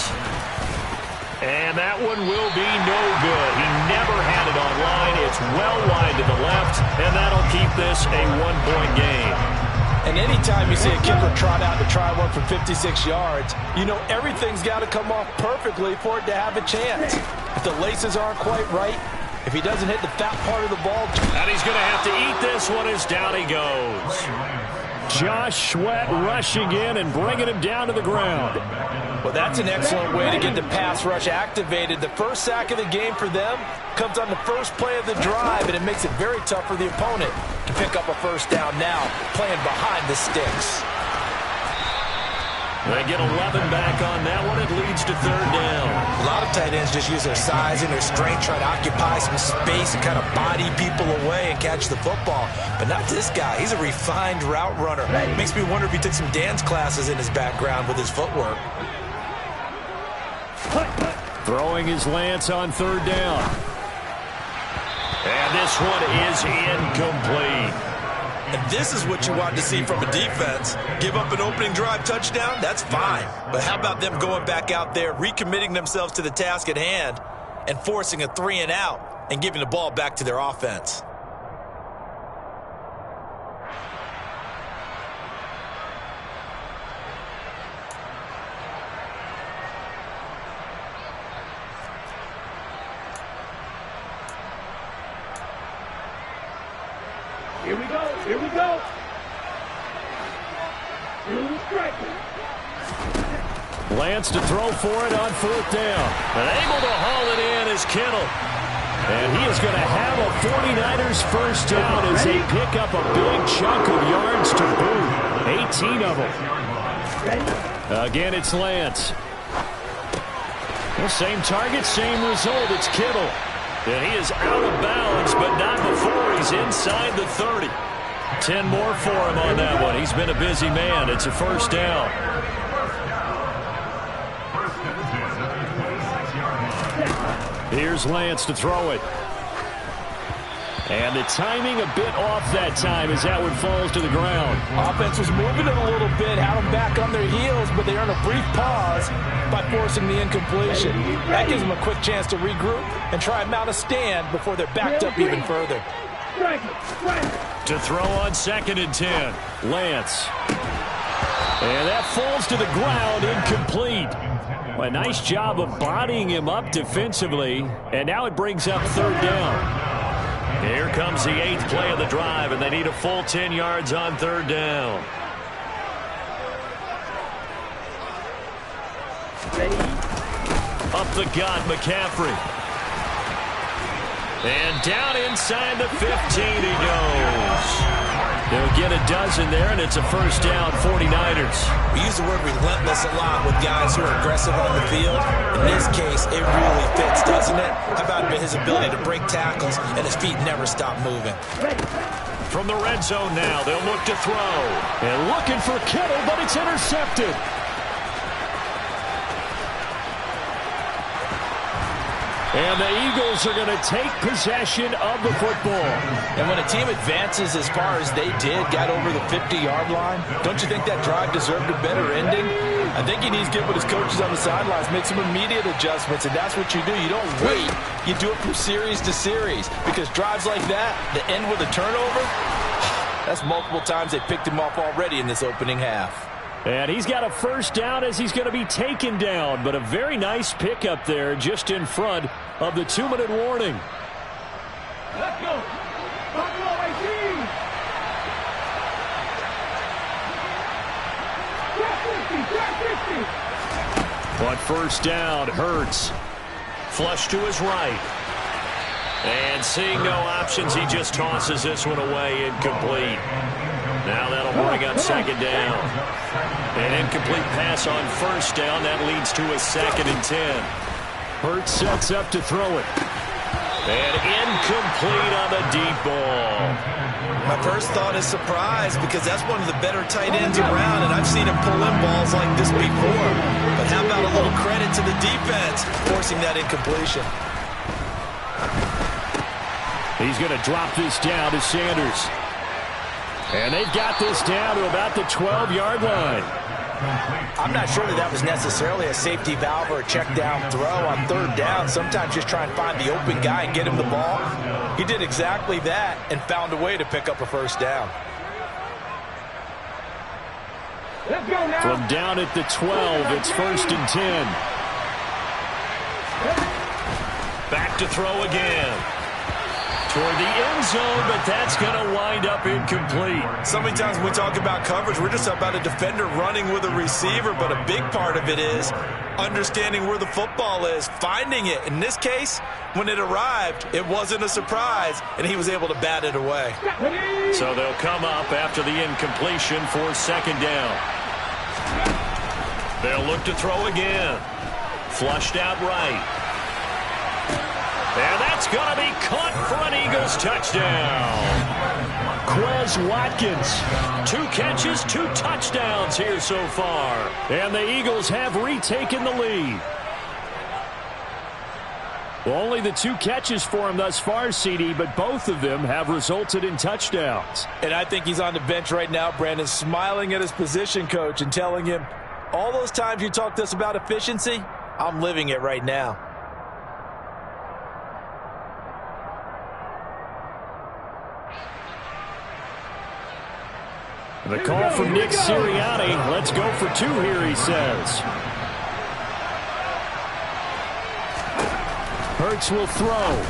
And that one will be no good. He never had it on line. It's well wide to the left, and that'll keep this a 1-point game. And anytime you see a kicker trot out to try one from 56 yards, you know everything's got to come off perfectly for it to have a chance. If the laces aren't quite right, if he doesn't hit the fat part of the ball. And he's going to have to eat this one as down he goes. Josh Sweat rushing in and bringing him down to the ground. Well, that's an excellent way to get the pass rush activated. The first sack of the game for them comes on the first play of the drive, and it makes it very tough for the opponent to pick up a first down now, playing behind the sticks. They get 11 back on that one. It leads to 3rd down. A lot of tight ends just use their size and their strength, try to occupy some space and kind of body people away and catch the football. But not this guy. He's a refined route runner. Makes me wonder if he took some dance classes in his background with his footwork. Throwing his Lance on 3rd down. And this one is incomplete. And this is what you want to see from a defense. Give up an opening drive touchdown, that's fine. But how about them going back out there, recommitting themselves to the task at hand, and forcing a 3-and-out and giving the ball back to their offense? Here we go. Here we go. Blue striker. Lance to throw for it on 4th down. And able to haul it in is Kittle. And he is going to have a 49ers first down as they pick up a big chunk of yards to boot. 18 of them. Again, it's Lance. Well, same target, same result. It's Kittle. And he is out of bounds, but not before he's inside the 30. 10 more for him on that one. He's been a busy man. It's a first down. Here's Lance to throw it. And the timing a bit off that time as that one falls to the ground. Offense was moving it a little bit, had them back on their heels, but they earn a brief pause by forcing the incompletion. That gives them a quick chance to regroup and try and mount a stand before they're backed up even further. To throw on 2nd and 10. Lance. And that falls to the ground, incomplete. Well, a nice job of bodying him up defensively, and now it brings up 3rd down. Here comes the 8th play of the drive, and they need a full 10 yards on 3rd down. Up the gut, McCaffrey. And down inside the 15 he goes. They'll get a dozen there, and it's a first down, 49ers. We use the word relentless a lot with guys who are aggressive on the field. In this case, it really fits, doesn't it? How about his ability to break tackles and his feet never stop moving? From the red zone now, they'll look to throw. And looking for Kittle, but it's intercepted. And the Eagles are going to take possession of the football. And when a team advances as far as they did, got over the 50-yard line, don't you think that drive deserved a better ending? I think he needs to get with his coaches on the sidelines, make some immediate adjustments, and that's what you do. You don't wait. You do it from series to series, because drives like that, that end with a turnover, that's multiple times they picked him off already in this opening half. And he's got a first down as he's going to be taken down, but a very nice pickup there just in front of the 2-minute warning. Let's go. Buffalo 18. On first down, Hurts. Flush to his right. And seeing no options, he just tosses this one away, incomplete. Now that'll bring up 2nd down. An incomplete pass on first down. That leads to a 2nd and 10. Hurts sets up to throw it. And incomplete on the deep ball. My first thought is surprise, because that's one of the better tight ends around, and I've seen him pull in balls like this before. But how about a little credit to the defense forcing that incompletion? He's going to drop this down to Sanders. And they've got this down to about the 12-yard line. I'm not sure that was necessarily a safety valve or a check down throw on 3rd down. Sometimes just try and find the open guy and get him the ball. He did exactly that and found a way to pick up a first down. Let's go now. From down at the 12, it's 1st and 10. Back to throw again. Toward the end zone, but that's going to wind up incomplete. So many times when we talk about coverage, we're just about a defender running with a receiver, but a big part of it is understanding where the football is, finding it. In this case, when it arrived, it wasn't a surprise, and he was able to bat it away. So they'll come up after the incompletion for 2nd down. They'll look to throw again. Flushed out right. And that's going to be caught for an Eagles touchdown. Quez Watkins, 2 catches, 2 touchdowns here so far. And the Eagles have retaken the lead. Well, only the 2 catches for him thus far, CD, but both of them have resulted in touchdowns. And I think he's on the bench right now, Brandon, smiling at his position coach and telling him, all those times you talked to us about efficiency, I'm living it right now. The call from Nick Sirianni. Let's go for 2 here, he says. Hurts will throw.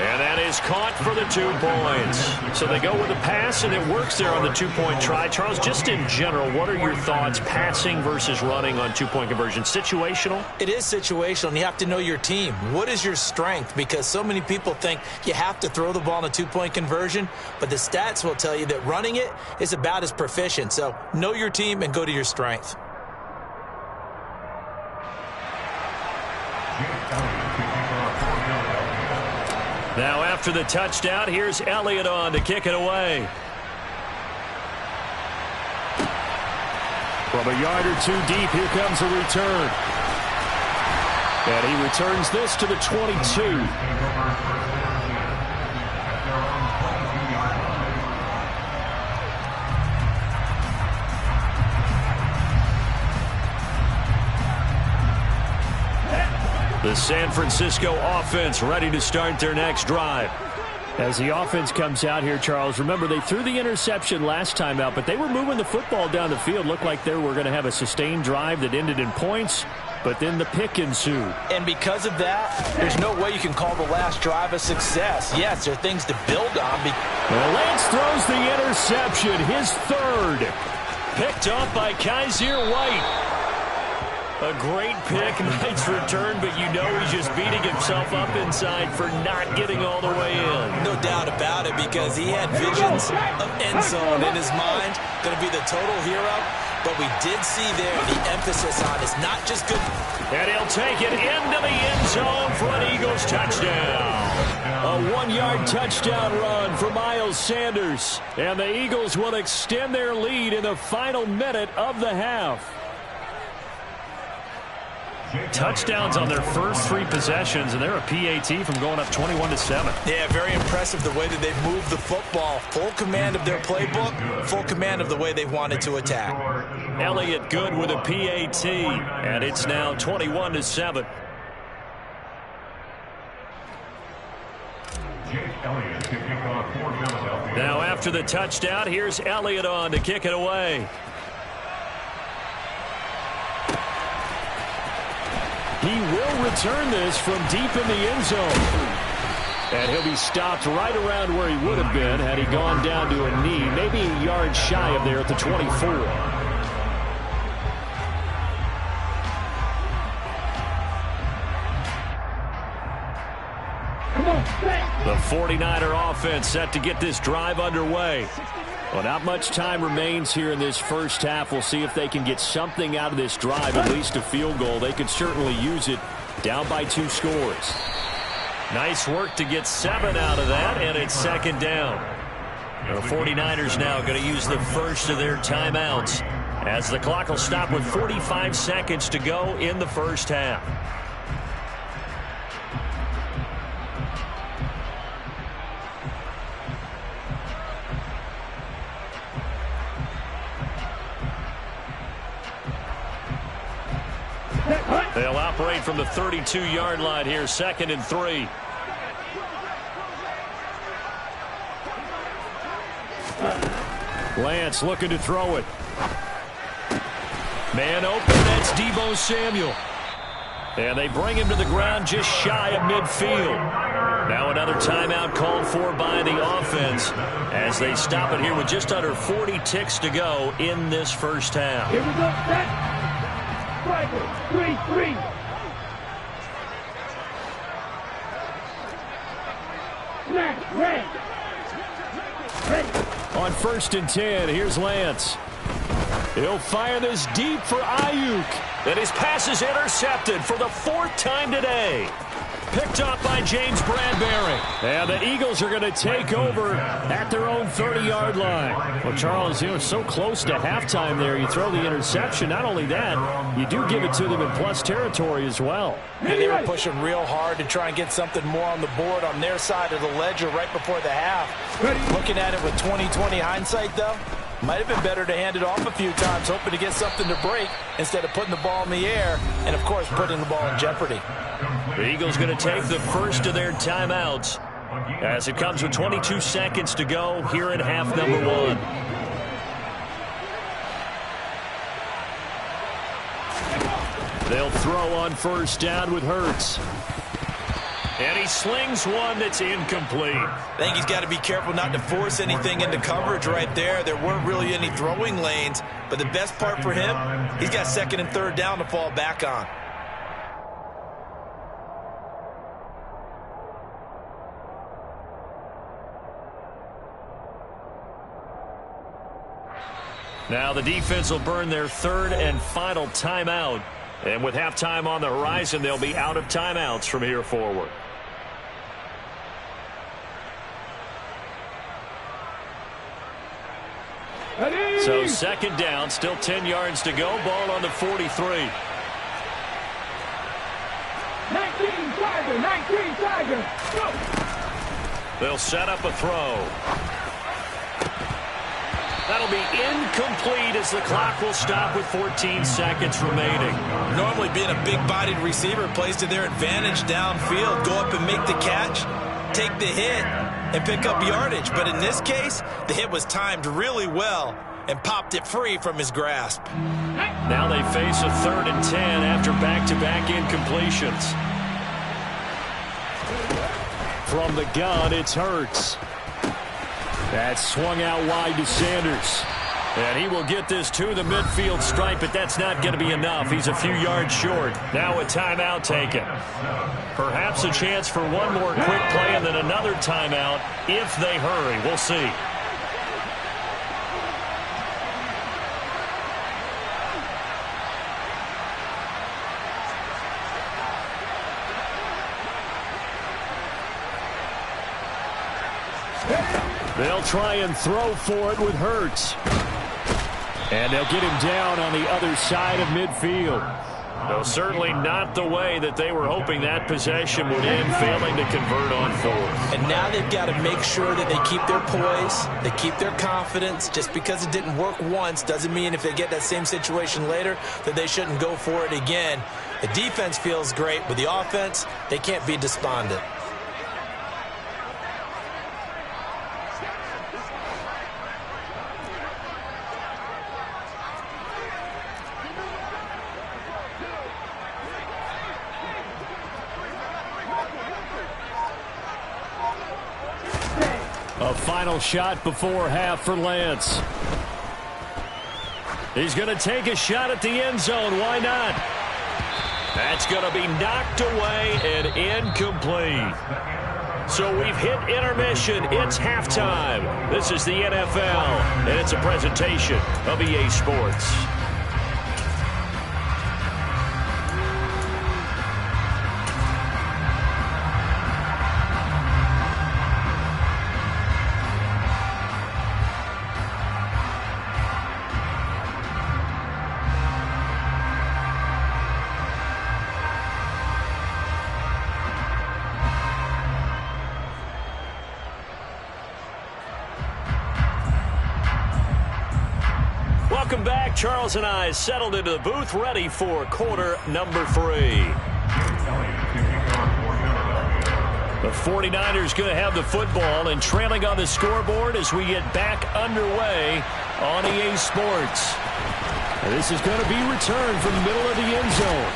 And that is caught for the 2 points. So they go with a pass, and it works there on the 2-point try. Charles, just in general, what are your thoughts passing versus running on 2-point conversion? Situational? It is situational, and you have to know your team. What is your strength? Because so many people think you have to throw the ball in a 2-point conversion, but the stats will tell you that running it is about as proficient. So know your team and go to your strength. Now after the touchdown, here's Elliott on to kick it away. From a yard or 2 deep, here comes a return. And he returns this to the 22. The San Francisco offense ready to start their next drive. As the offense comes out here, Charles, remember they threw the interception last time out, but they were moving the football down the field. Looked like they were going to have a sustained drive that ended in points, but then the pick ensued. And because of that, there's no way you can call the last drive a success. Yes, there are things to build on. Well, Lance throws the interception, his 3rd. Picked off by Kaiser White. A great pick, nice return, but you know he's just beating himself up inside for not getting all the way in. No doubt about it, because he had visions of end zone in his mind. Going to be the total hero, but we did see there the emphasis on is not just good. And he'll take it into the end zone for an Eagles touchdown. A 1-yard touchdown run for Miles Sanders. And the Eagles will extend their lead in the final minute of the half. Touchdowns on their first 3 possessions, and they're a PAT from going up 21-7. Yeah, very impressive the way that they've moved the football. Full command of their playbook, full command of the way they wanted to attack. Elliott good with a PAT, and it's now 21-7. Now after the touchdown, here's Elliott on to kick it away. He will return this from deep in the end zone. And he'll be stopped right around where he would have been had he gone down to a knee, maybe a yard shy of there at the 24. The 49er offense set to get this drive underway. Well, not much time remains here in this first half. We'll see if they can get something out of this drive, at least a field goal. They could certainly use it down by 2 scores. Nice work to get 7 out of that, and it's 2nd down. The 49ers now going to use the first of their timeouts as the clock will stop with 45 seconds to go in the first half. They'll operate from the 32-yard line here, 2nd and 3. Lance looking to throw it. Man open, that's Deebo Samuel. And they bring him to the ground just shy of midfield. Now another timeout called for by the offense as they stop it here with just under 40 ticks to go in this first half. Here we go, set. 3-3. Snap, red. On 1st and 10, here's Lance. He'll fire this deep for Ayuk. And his pass is intercepted for the 4th time today. Picked up by James Bradbury. And the Eagles are going to take over at their own 30-yard line. Well, Charles, you know, so close to halftime there. You throw the interception. Not only that, you do give it to them in plus territory as well. And they were pushing real hard to try and get something more on the board on their side of the ledger right before the half. Looking at it with 20/20 hindsight, though, might have been better to hand it off a few times, hoping to get something to break instead of putting the ball in the air and, of course, putting the ball in jeopardy. The Eagles going to take the first of their timeouts as it comes with 22 seconds to go here in half number 1. They'll throw on 1st down with Hurts. And he slings one that's incomplete. I think he's got to be careful not to force anything into coverage right there. There weren't really any throwing lanes, but the best part for him, he's got second and third down to fall back on. Now the defense will burn their third and final timeout. And with halftime on the horizon, they'll be out of timeouts from here forward. So second down, still 10 yards to go. Ball on the 43. 19 Tiger. Go. They'll set up a throw. That'll be incomplete as the clock will stop with 14 seconds remaining. Normally being a big-bodied receiver plays to their advantage downfield. Go up and make the catch, take the hit, and pick up yardage. But in this case, the hit was timed really well and popped it free from his grasp. Now they face a 3rd and 10 after back-to-back incompletions. From the gun, it's Hurts. That's swung out wide to Sanders. And he will get this to the midfield stripe, but that's not going to be enough. He's a few yards short. Now a timeout taken. Perhaps a chance for one more quick play and then another timeout if they hurry. We'll see. They'll try and throw for it with Hurts. And they'll get him down on the other side of midfield. Though certainly not the way that they were hoping that possession would end, failing to convert on 4th. And now they've got to make sure that they keep their poise, they keep their confidence. Just because it didn't work once doesn't mean if they get that same situation later that they shouldn't go for it again. The defense feels great, but the offense, they can't be despondent. A final shot before half for Lance. He's going to take a shot at the end zone. Why not? That's going to be knocked away and incomplete. So we've hit intermission. It's halftime. This is the NFL, and it's a presentation of EA Sports. Welcome back. Charles and I settled into the booth, ready for quarter number 3. The 49ers going to have the football and trailing on the scoreboard as we get back underway on EA Sports. And this is going to be returned from the middle of the end zone.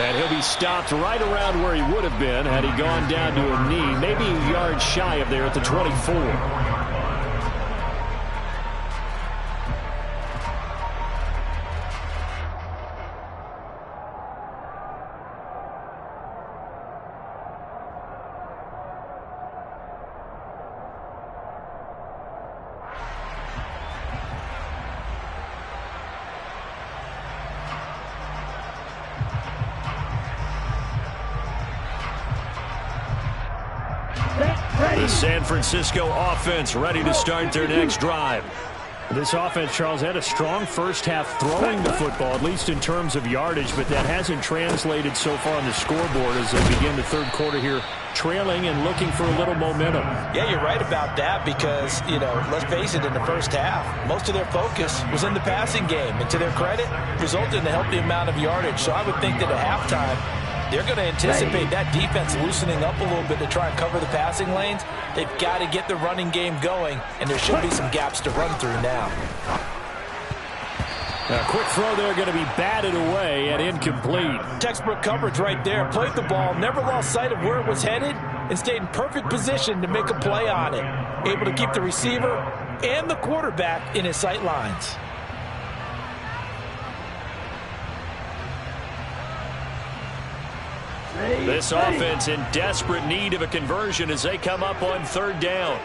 And he'll be stopped right around where he would have been had he gone down to a knee, maybe a yard shy of there at the 24. The San Francisco offense ready to start their next drive. This offense, Charles, had a strong first half throwing the football, at least in terms of yardage, but that hasn't translated so far on the scoreboard as they begin the third quarter here, trailing and looking for a little momentum. Yeah, you're right about that because, let's face it, in the first half, most of their focus was in the passing game. And to their credit, resulted in a healthy amount of yardage. So I would think that at halftime, they're going to anticipate that defense loosening up a little bit to try and cover the passing lanes. They've got to get the running game going, and there should be some gaps to run through now. A quick throw there going to be batted away and incomplete. Textbook coverage right there. Played the ball, never lost sight of where it was headed, and stayed in perfect position to make a play on it. Able to keep the receiver and the quarterback in his sight lines. This offense in desperate need of a conversion as they come up on third down.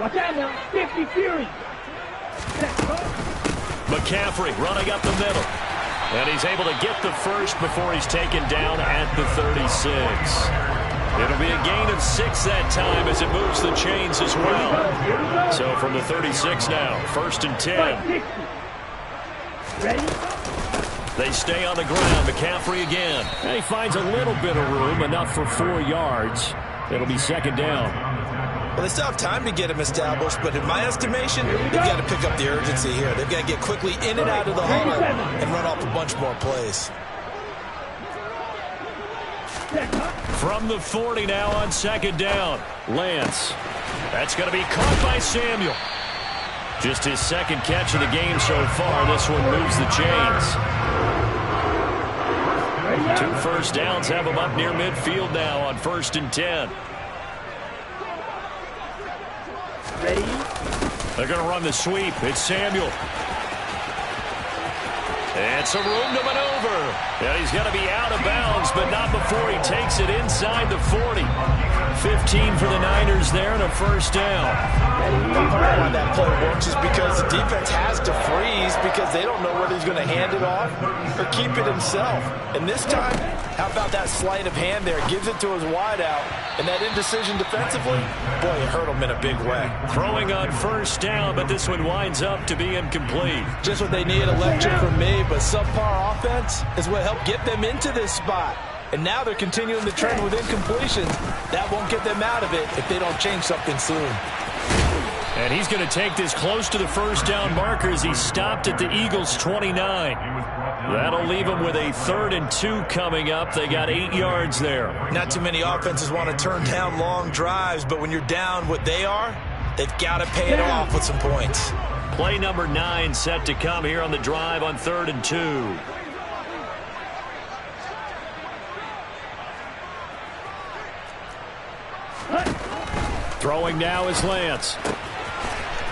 Watch out now, 50 Fury. McCaffrey running up the middle. And he's able to get the first before he's taken down at the 36. It'll be a gain of 6 that time as it moves the chains as well. So from the 36 now, 1st and 10. Ready? They stay on the ground. McCaffrey again. And he finds a little bit of room, enough for 4 yards. It'll be 2nd down. Well, they still have time to get him established, but in my estimation, they've got to pick up the urgency here. They've got to get quickly in and out of the huddle and run off a bunch more plays. From the 40 now on 2nd down. Lance. That's going to be caught by Samuel. Just his 2nd catch of the game so far. This one moves the chains. 2 first downs have him up near midfield now on 1st and 10. Ready? They're going to run the sweep. It's Samuel. And some room to maneuver. And he's going to be out of bounds, but not before he takes it inside the 40. 15 for the Niners there and a 1st down. Part of why that play works is because the defense has to freeze because they don't know whether he's going to hand it off or keep it himself. And this time, how about that sleight of hand there? Gives it to his wideout. And that indecision defensively, boy, it hurt him in a big way. Throwing on 1st down, but this one winds up to be incomplete. Just what they need, a lecture from me, but subpar offense is what helped get them into this spot. And now they're continuing the trend with incompletions. That won't get them out of it if they don't change something soon. And he's going to take this close to the 1st down marker as he stopped at the Eagles' 29. That'll leave them with a 3rd and 2 coming up. They got 8 yards there. Not too many offenses want to turn down long drives, but when you're down what they are, they've got to pay it off with some points. Play number 9 set to come here on the drive on 3rd and 2. Throwing now is Lance.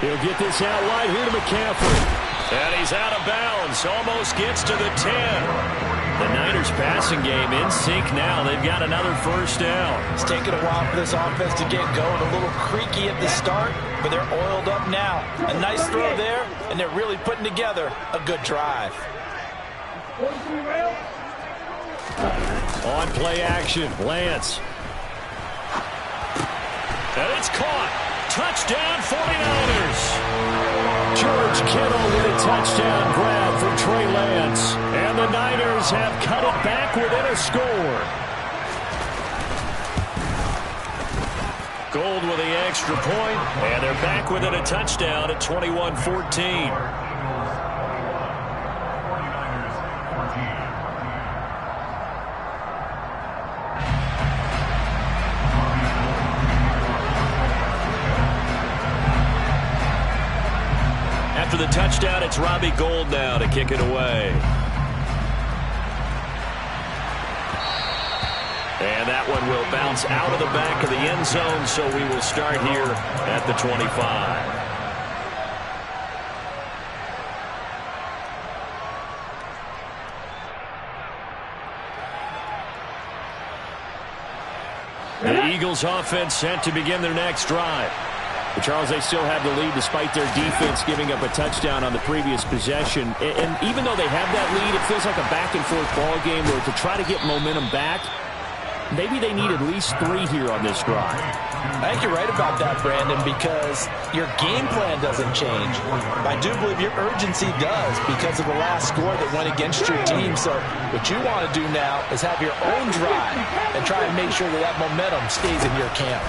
He'll get this out wide here to McCaffrey. And he's out of bounds. Almost gets to the 10. The Niners passing game in sync now. They've got another 1st down. It's taken a while for this offense to get going. A little creaky at the start, but they're oiled up now. A nice throw there, and they're really putting together a good drive. On play action, Lance. And it's caught. Touchdown 49ers. George Kittle with a touchdown grab for Trey Lance. And the Niners have cut it back within a score. Gold with the extra point, and they're back within a touchdown at 21-14. After the touchdown, it's Robbie Gould now to kick it away. And that one will bounce out of the back of the end zone, so we will start here at the 25. The Eagles offense set to begin their next drive. But Charles, they still have the lead despite their defense giving up a touchdown on the previous possession. And even though they have that lead, it feels like a back-and-forth ball game where to try to get momentum back, maybe they need at least 3 here on this drive. I think you're right about that, Brandon, because your game plan doesn't change. I do believe your urgency does because of the last score that went against your team. So what you want to do now is have your own drive and try and make sure that that momentum stays in your camp.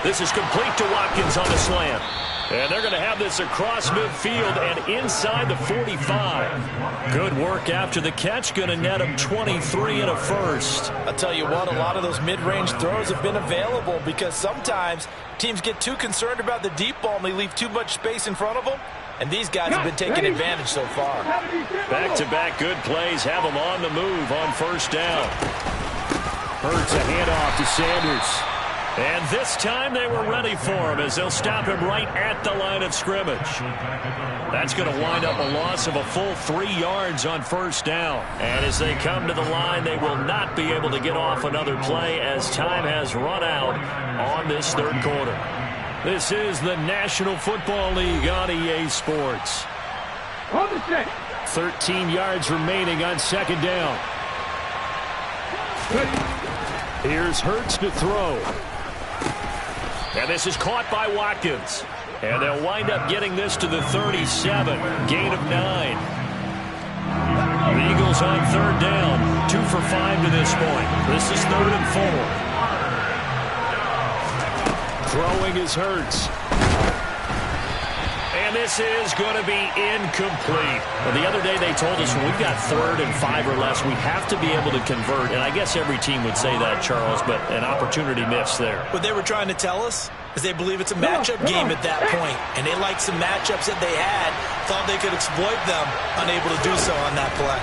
This is complete to Watkins on the slant. And they're going to have this across midfield and inside the 45. Good work after the catch. Going to net him 23 and a first. I'll tell you what, a lot of those mid-range throws have been available because sometimes teams get too concerned about the deep ball and they leave too much space in front of them. And these guys have been taking advantage so far. Back-to-back good plays have them on the move on first down. Hurts a handoff to Sanders. And this time they were ready for him as they'll stop him right at the line of scrimmage. That's going to wind up a loss of a full 3 yards on first down. And as they come to the line, they will not be able to get off another play as time has run out on this third quarter. This is the National Football League on EA Sports. 13 yards remaining on second down. Here's Hurts to throw. And this is caught by Watkins. And they'll wind up getting this to the 37. Gain of 9. The Eagles on third down. 2 for 5 to this point. This is 3rd and 4. Throwing is Hurts. And this is going to be incomplete. Well, the other day they told us when we've got 3rd and 5 or less, we have to be able to convert. And I guess every team would say that, Charles, but an opportunity missed there. What they were trying to tell us is they believe it's a matchup game at that point. And they liked some matchups that they had, thought they could exploit them, unable to do so on that play.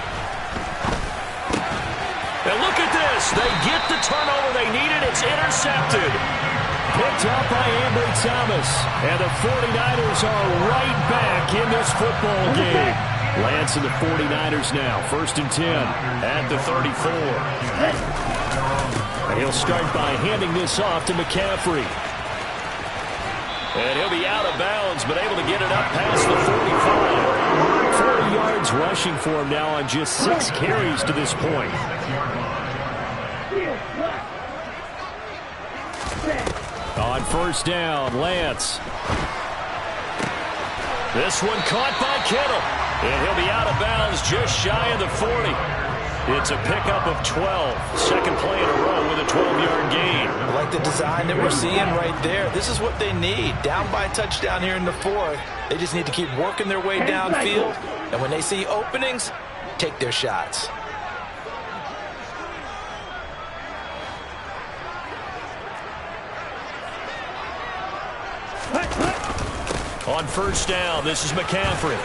And look at this. They get the turnover they needed. It's intercepted. Picked up by Ambry Thomas. And the 49ers are right back in this football game. Lance and the 49ers now. 1st and 10 at the 34. And he'll start by handing this off to McCaffrey. And he'll be out of bounds, but able to get it up past the 45. 40 yards rushing for him now on just 6 carries to this point. On first down, Lance. This one caught by Kittle. And he'll be out of bounds just shy of the 40. It's a pickup of 12. Second play in a row with a 12-yard gain. I like the design that we're seeing right there. This is what they need. Down by a touchdown here in the 4th. They just need to keep working their way downfield. And when they see openings, take their shots. On first down, this is McCaffrey.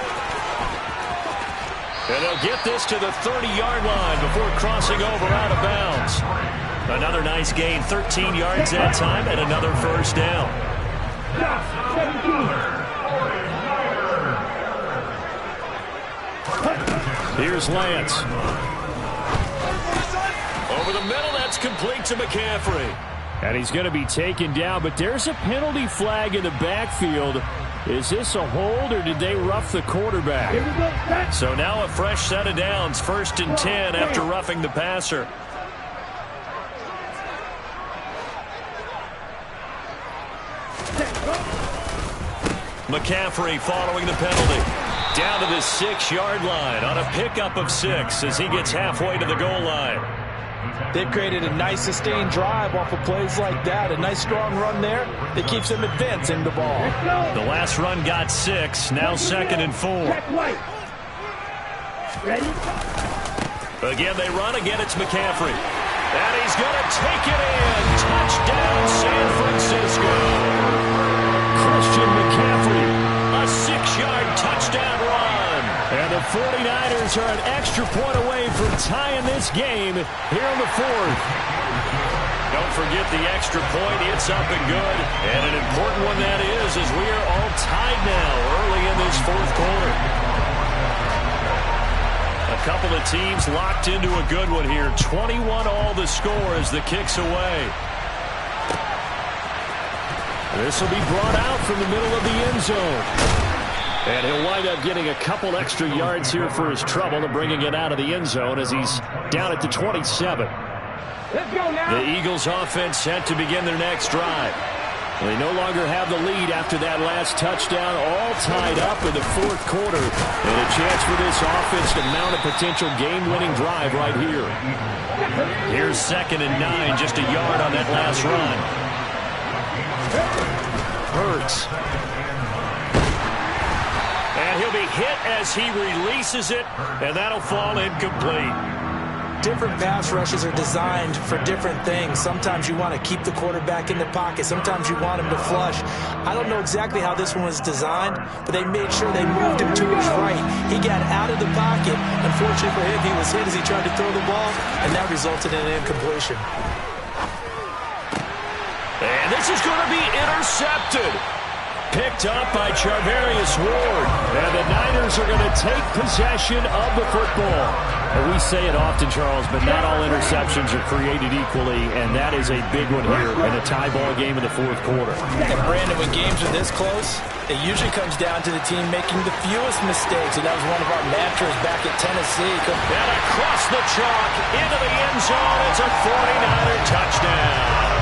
And they'll get this to the 30-yard line before crossing over out of bounds. Another nice gain, 13 yards that time, and another first down. Here's Lance. Over the middle, that's complete to McCaffrey. And he's going to be taken down, but there's a penalty flag in the backfield. Is this a hold, or did they rough the quarterback? So now a fresh set of downs, 1st and 10 after roughing the passer. McCaffrey following the penalty. Down to the 6-yard line on a pickup of 6 as he gets halfway to the goal line. They've created a nice sustained drive off of plays like that. A nice strong run there that keeps them advancing the ball. The last run got 6. Now 2nd and 4. Ready? Again, they run. Again, it's McCaffrey. And he's going to take it in. Touchdown, San Francisco. Christian McCaffrey. A 6-yard touchdown run. And the 49ers are an extra point away from tying this game here in the 4th. Don't forget the extra point. It's up and good. And an important one that is, as we are all tied now early in this 4th quarter. A couple of teams locked into a good one here. 21 all the score as the kick's away. This will be brought out from the middle of the end zone. And he'll wind up getting a couple extra yards here for his trouble and bringing it out of the end zone as he's down at the 27. Let's go now. The Eagles offense set to begin their next drive. They no longer have the lead after that last touchdown, all tied up in the 4th quarter. And a chance for this offense to mount a potential game-winning drive right here. Here's 2nd and 9, just a yard on that last run. Hurts. And he'll be hit as he releases it, and that'll fall incomplete. Different pass rushes are designed for different things. Sometimes you want to keep the quarterback in the pocket. Sometimes you want him to flush. I don't know exactly how this one was designed, but they made sure they moved him to his right. He got out of the pocket. Unfortunately for him, he was hit as he tried to throw the ball, and that resulted in an incompletion. And this is going to be intercepted. Picked up by Charvarius Ward. And the Niners are going to take possession of the football. And we say it often, Charles, but not all interceptions are created equally, and that is a big one here in a tie ball game in the fourth quarter. And Brandon, when games are this close, it usually comes down to the team making the fewest mistakes, and that was one of our mantras back at Tennessee. And across the chalk, into the end zone, it's a 49er touchdown.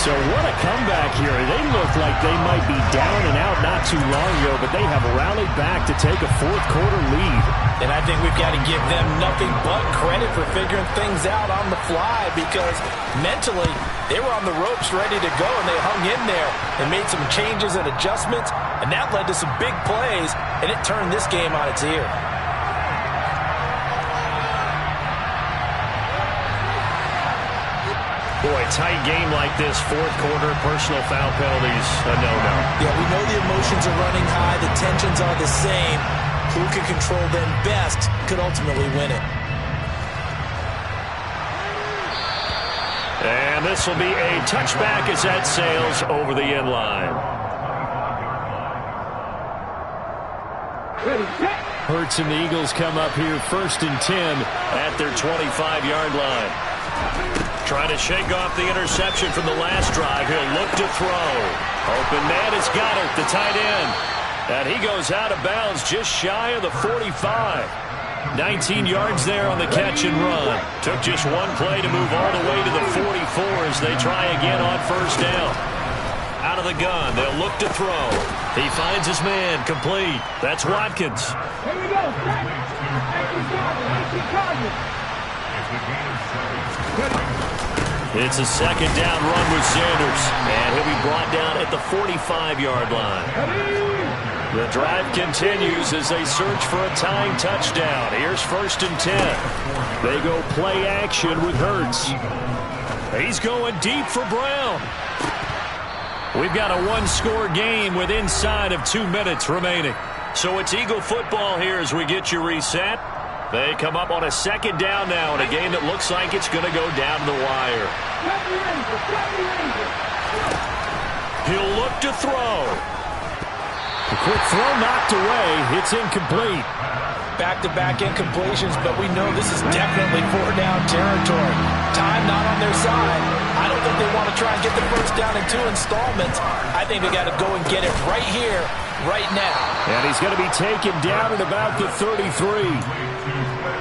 So what a comeback here. They look like they might be down and out not too long ago, but they have rallied back to take a fourth quarter lead. And I think we've got to give them nothing but credit for figuring things out on the fly, because mentally they were on the ropes ready to go, and they hung in there and made some changes and adjustments, and that led to some big plays, and it turned this game on its ear. Boy, tight game like this, fourth quarter, personal foul penalties, a no-no. Yeah, we know the emotions are running high, the tensions are the same. Who can control them best could ultimately win it. And this will be a touchback as that sails over the end line. Hurts and the Eagles come up here 1st and 10 at their 25-yard line. Trying to shake off the interception from the last drive. He'll look to throw. Open man has got it, the tight end. And he goes out of bounds just shy of the 45. 19 yards there on the catch and run. Took just one play to move all the way to the 44 as they try again on first down. Out of the gun, they'll look to throw. He finds his man, complete. That's Watkins. Here we go. It's a second down run with Sanders, and he'll be brought down at the 45-yard line. The drive continues as they search for a tying touchdown. Here's 1st and 10. They go play action with Hurts. He's going deep for Brown. We've got a one-score game with inside of 2 minutes remaining. So it's Eagle football here as we get you reset. They come up on a second down now in a game that looks like it's going to go down to the wire. He'll look to throw. A quick throw knocked away. It's incomplete. Back-to-back incompletions, but we know this is definitely 4-down territory. Time not on their side. I don't think they want to try and get the first down in 2 installments. I think they got to go and get it right here, right now. And he's going to be taken down at about the 33.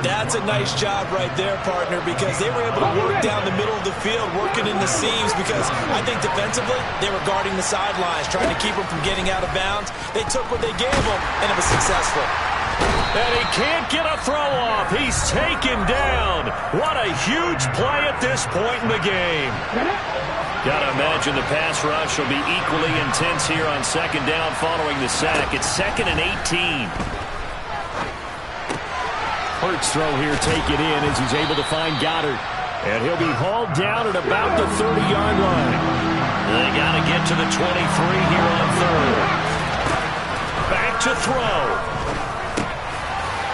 That's a nice job right there, partner, because they were able to work down the middle of the field, working in the seams, because I think defensively they were guarding the sidelines, trying to keep them from getting out of bounds. They took what they gave them, and it was successful. And he can't get a throw off. He's taken down. What a huge play at this point in the game. Got to imagine the pass rush will be equally intense here on second down following the sack. It's 2nd and 18. Hurts throw here, take it in as he's able to find Goddard. And he'll be hauled down at about the 30-yard line. They got to get to the 23 here on 3rd. Back to throw.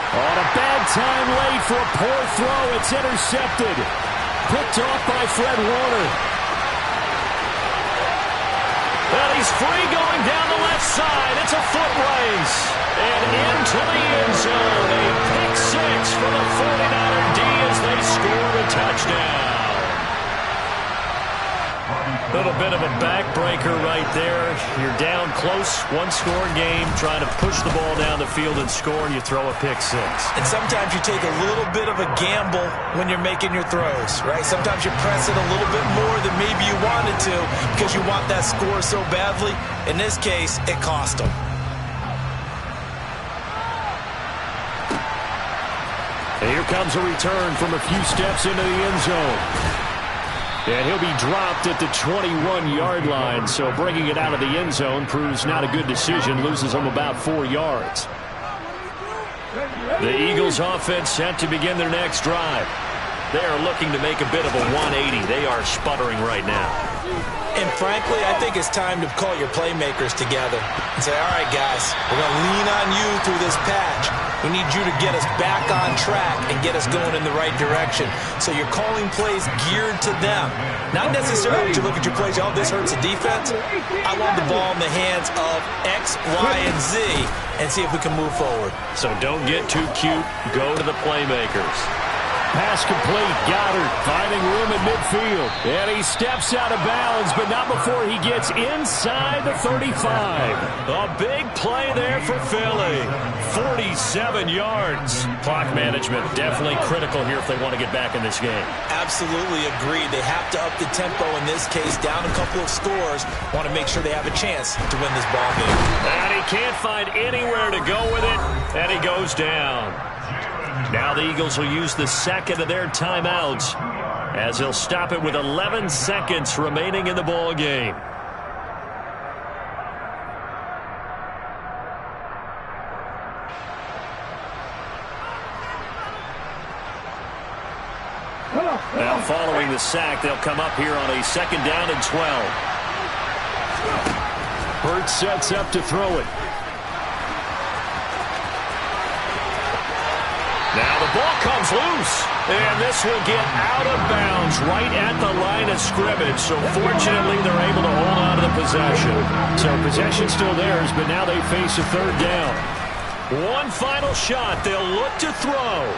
On a bad time late for a poor throw. It's intercepted. Picked off by Fred Warner. Well, he's free going down the left side. It's a foot race. And into the end zone. A pick six for the 49er D as they score a touchdown. A little bit of a backbreaker right there. You're down close, one-score game, trying to push the ball down the field and score, and you throw a pick six. And sometimes you take a little bit of a gamble when you're making your throws, right? Sometimes you press it a little bit more than maybe you wanted to because you want that score so badly. In this case, it cost them. And here comes a return from a few steps into the end zone. And he'll be dropped at the 21-yard line. So bringing it out of the end zone proves not a good decision. Loses him about 4 yards. The Eagles offense set to begin their next drive. They are looking to make a bit of a 180. They are sputtering right now. And frankly, I think it's time to call your playmakers together and say, all right, guys, we're going to lean on you through this patch. We need you to get us back on track and get us going in the right direction. So you're calling plays geared to them. Not necessarily that you look at your plays, oh, this hurts the defense. I want the ball in the hands of X, Y, and Z and see if we can move forward. So don't get too cute. Go to the playmakers. Pass complete. Goddard finding room in midfield. And he steps out of bounds, but not before he gets inside the 35. A big play there for Philly. 47 yards. Clock management definitely critical here if they want to get back in this game. Absolutely agreed. They have to up the tempo in this case, down a couple of scores. Want to make sure they have a chance to win this ball game. And he can't find anywhere to go with it, and he goes down. Now the Eagles will use the second of their timeouts as he'll stop it with 11 seconds remaining in the ball game. Now following the sack, they'll come up here on a 2nd down and 12. Hurts sets up to throw it. Now the ball comes loose, and this will get out of bounds right at the line of scrimmage. So fortunately, they're able to hold on to the possession. So possession still theirs, but now they face a 3rd down. One final shot. They'll look to throw.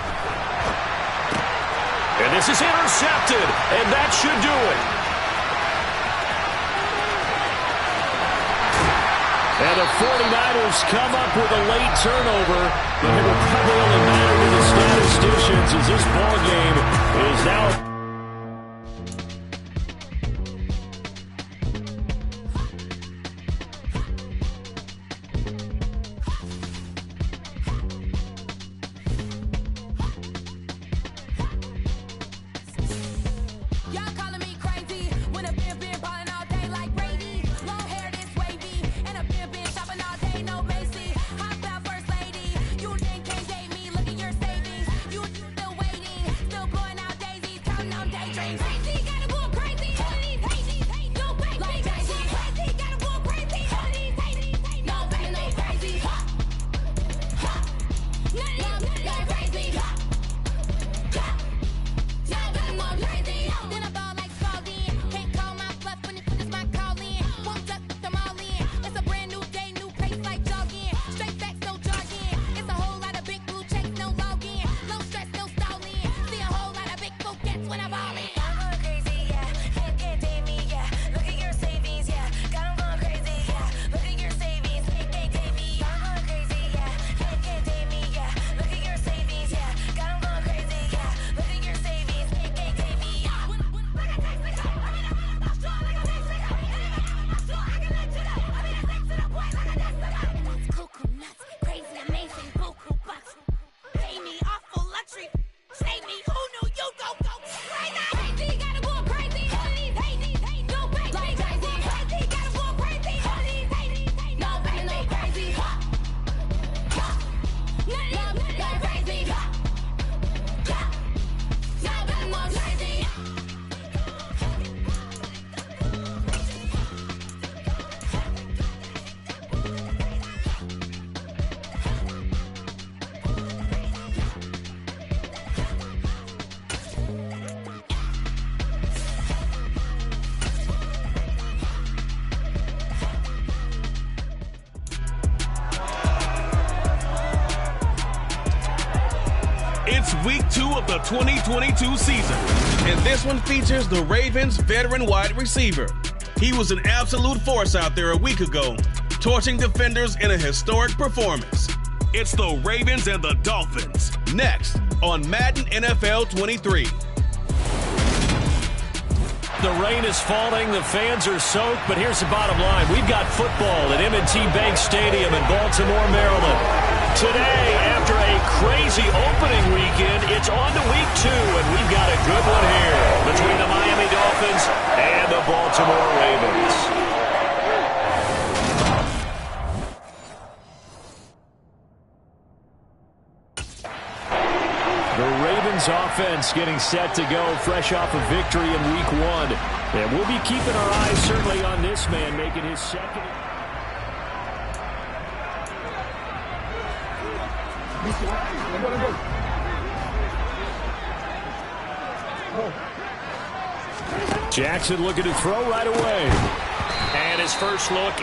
And this is intercepted, and that should do it. And the 49ers come up with a late turnover. And it will probably only matter to the statisticians as this ball game is now. It's week 2 of the 2022 season, and this one features the Ravens' veteran wide receiver. He was an absolute force out there a week ago, torching defenders in a historic performance. It's the Ravens and the Dolphins, next on Madden NFL 23. The rain is falling, the fans are soaked, but here's the bottom line. We've got football at M&T Bank Stadium in Baltimore, Maryland. Today, after a crazy opening weekend, it's on to week 2, and we've got a good one here between the Miami Dolphins Baltimore Ravens. The Ravens offense getting set to go fresh off a victory in Week 1. And we'll be keeping our eyes certainly on this man making his second. Jackson looking to throw right away. And his first look.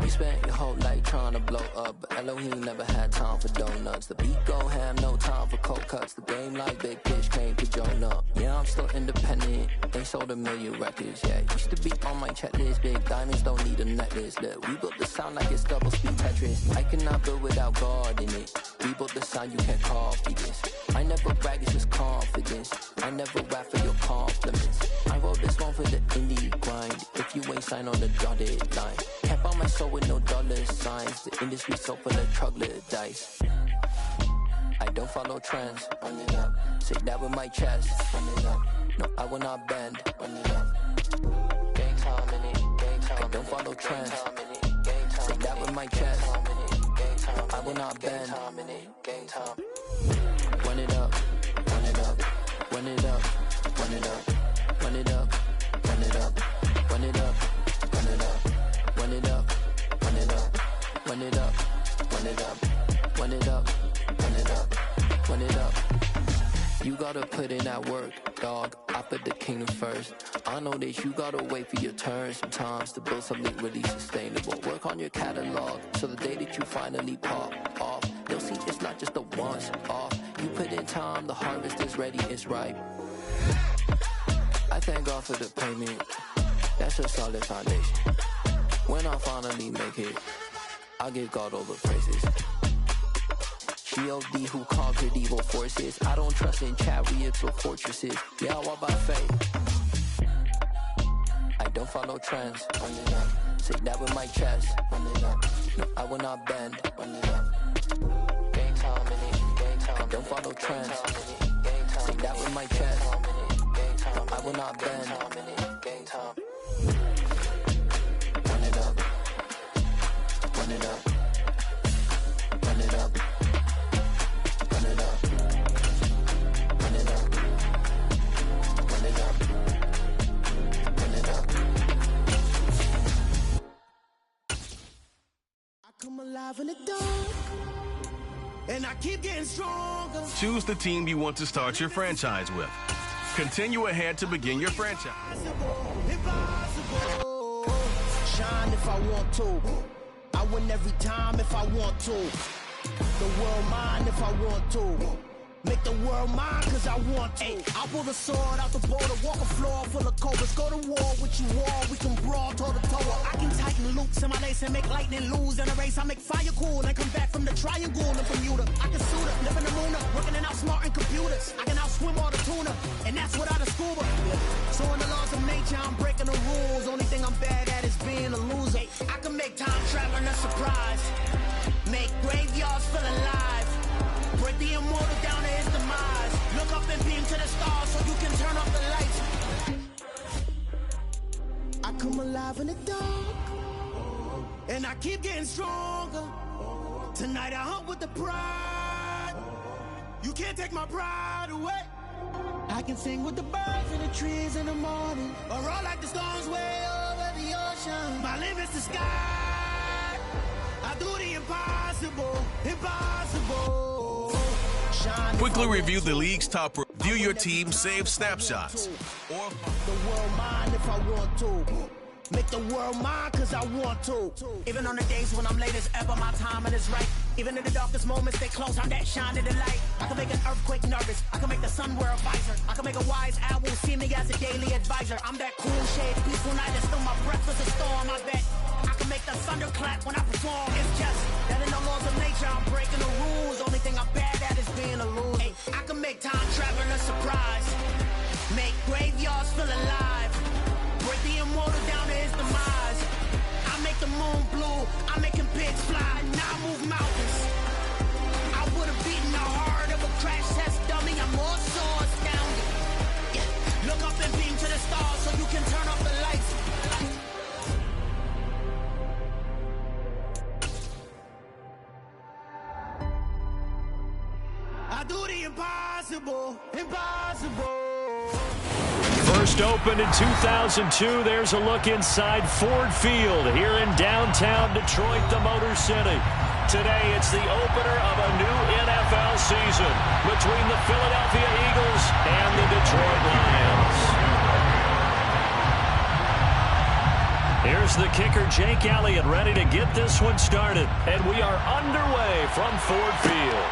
You spent your whole life trying to blow up, but Elohim never had time for donuts. The beat go ham, no time for cold cuts. The game like Big Pitch came to Jonah. Yeah, I'm still independent. They sold 1 million records, yeah. Used to be on my checklist. Big diamonds don't need a necklace. Look, we built the sound like it's double speed Tetris. I cannot build without God in it. We built the sound, you can't copy this. I never brag, it's just confidence. I never rap for your compliments. I wrote this one for the indie grind. If you ain't signed on the dotted line, can't buy my soul with no dollar signs. The industry so full of troglodytes. I don't follow trends. Run it up. Say that with my chest. Run it up. No, I will not bend. Run it up. Gang time in it. Gang time. I don't follow trends. Say that with my chest. I will not bend. Gang time. Run it up. Run it up. Run it up. Run it up. Run it up. Run it up. Run it up. Run it up. Run it up. Run it up. Run it up. Run it up. Run it up. Run it up. Run it up. You gotta put in that work, dog. I put the kingdom first. I know that you gotta wait for your turn sometimes to build something really sustainable. Work on your catalog, so the day that you finally pop off, they'll see it's not just a once off. You put in time, the harvest is ready, it's ripe. I thank God for the payment. That's a solid foundation. When I finally make it, I give God all the praises. G.O.D. who conquered evil forces. I don't trust in chariots or fortresses. Yeah, I walk by faith. I don't follow trends. Run it up. Say that with my chest. Run it up. No, I will not bend. Run it up. Game time, game time. I don't follow trends. Say that with my chest. No, I will not bend. Game time. Run it up. Run it up. Run it up. Run it up. Run it up. Run it up. Run it up. I come alive in the dark, and I keep getting stronger. Choose the team you want to start your franchise with. Continue ahead to begin your franchise. Impossible. Shine if I want to. I win every time if I want to. The world mine if I want to. Make the world mine cause I want to. I pull the sword out the border, walk a floor full of cobras. Go to war with you all, we can brawl toe to toe. I can tighten loops in my lace and make lightning lose in a race. I make fire cool and come back from the triangle in Bermuda. I can suit up, live in the moon, working and outsmarting computers. I can outswim all the tuna, and that's without a scuba. So in the laws of nature, I'm breaking the rules. Only thing I'm bad at is being a loser. I can make time traveling a surprise. Make graveyards feel alive. Break the immortal down to his demise. Look up and beam to the stars so you can turn off the lights. I come alive in the dark, and I keep getting stronger. Tonight I hunt with the pride. You can't take my pride away. I can sing with the birds and the trees in the morning, or roll like the storms way over the ocean. My limit's the sky. I do the impossible, impossible. Quickly review the league's top. View your team, save snapshots. Or the world mine if I want to. Make the world mine cause I want to. Even on the days when I'm late as ever, my timing is right. Even in the darkest moments, stay close, I'm that shine in the light. I can make an earthquake nervous, I can make the sun wear a visor. I can make a wise owl see me as a daily advisor. I'm that cool shade, peaceful night, and still my breath is a storm, I bet. I can make the thunder clap when I perform. It's just that in the laws of nature, I'm breaking the rules. Only thing I'm bad at is being a loser. Hey, I can make time traveling a surprise. Make graveyards feel alive. Break the immortal down to his demise. I make the moon blue. I make him pigs fly. Now I move mountains. I would have beaten the heart of a crash test dummy. I'm more so astounded. Yeah. Look up and beam to the stars so you can turn off the lights. I do the impossible, impossible. First opened in 2002. There's a look inside Ford Field here in downtown Detroit, the Motor City. Today, it's the opener of a new NFL season between the Philadelphia Eagles and the Detroit Lions. Here's the kicker, Jake Elliott, ready to get this one started. And we are underway from Ford Field.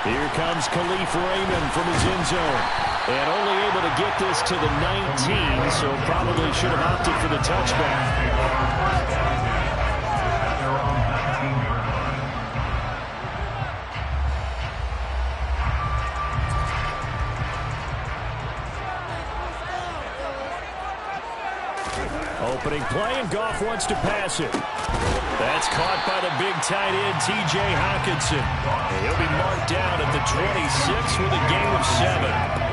Here comes Khalif Raymond from his end zone. And only able to get this to the 19, so probably should have opted for the touchback. Opening play, and Goff wants to pass it. That's caught by the big tight end, T.J. Hockenson. And he'll be marked down at the 26 with a gain of 7.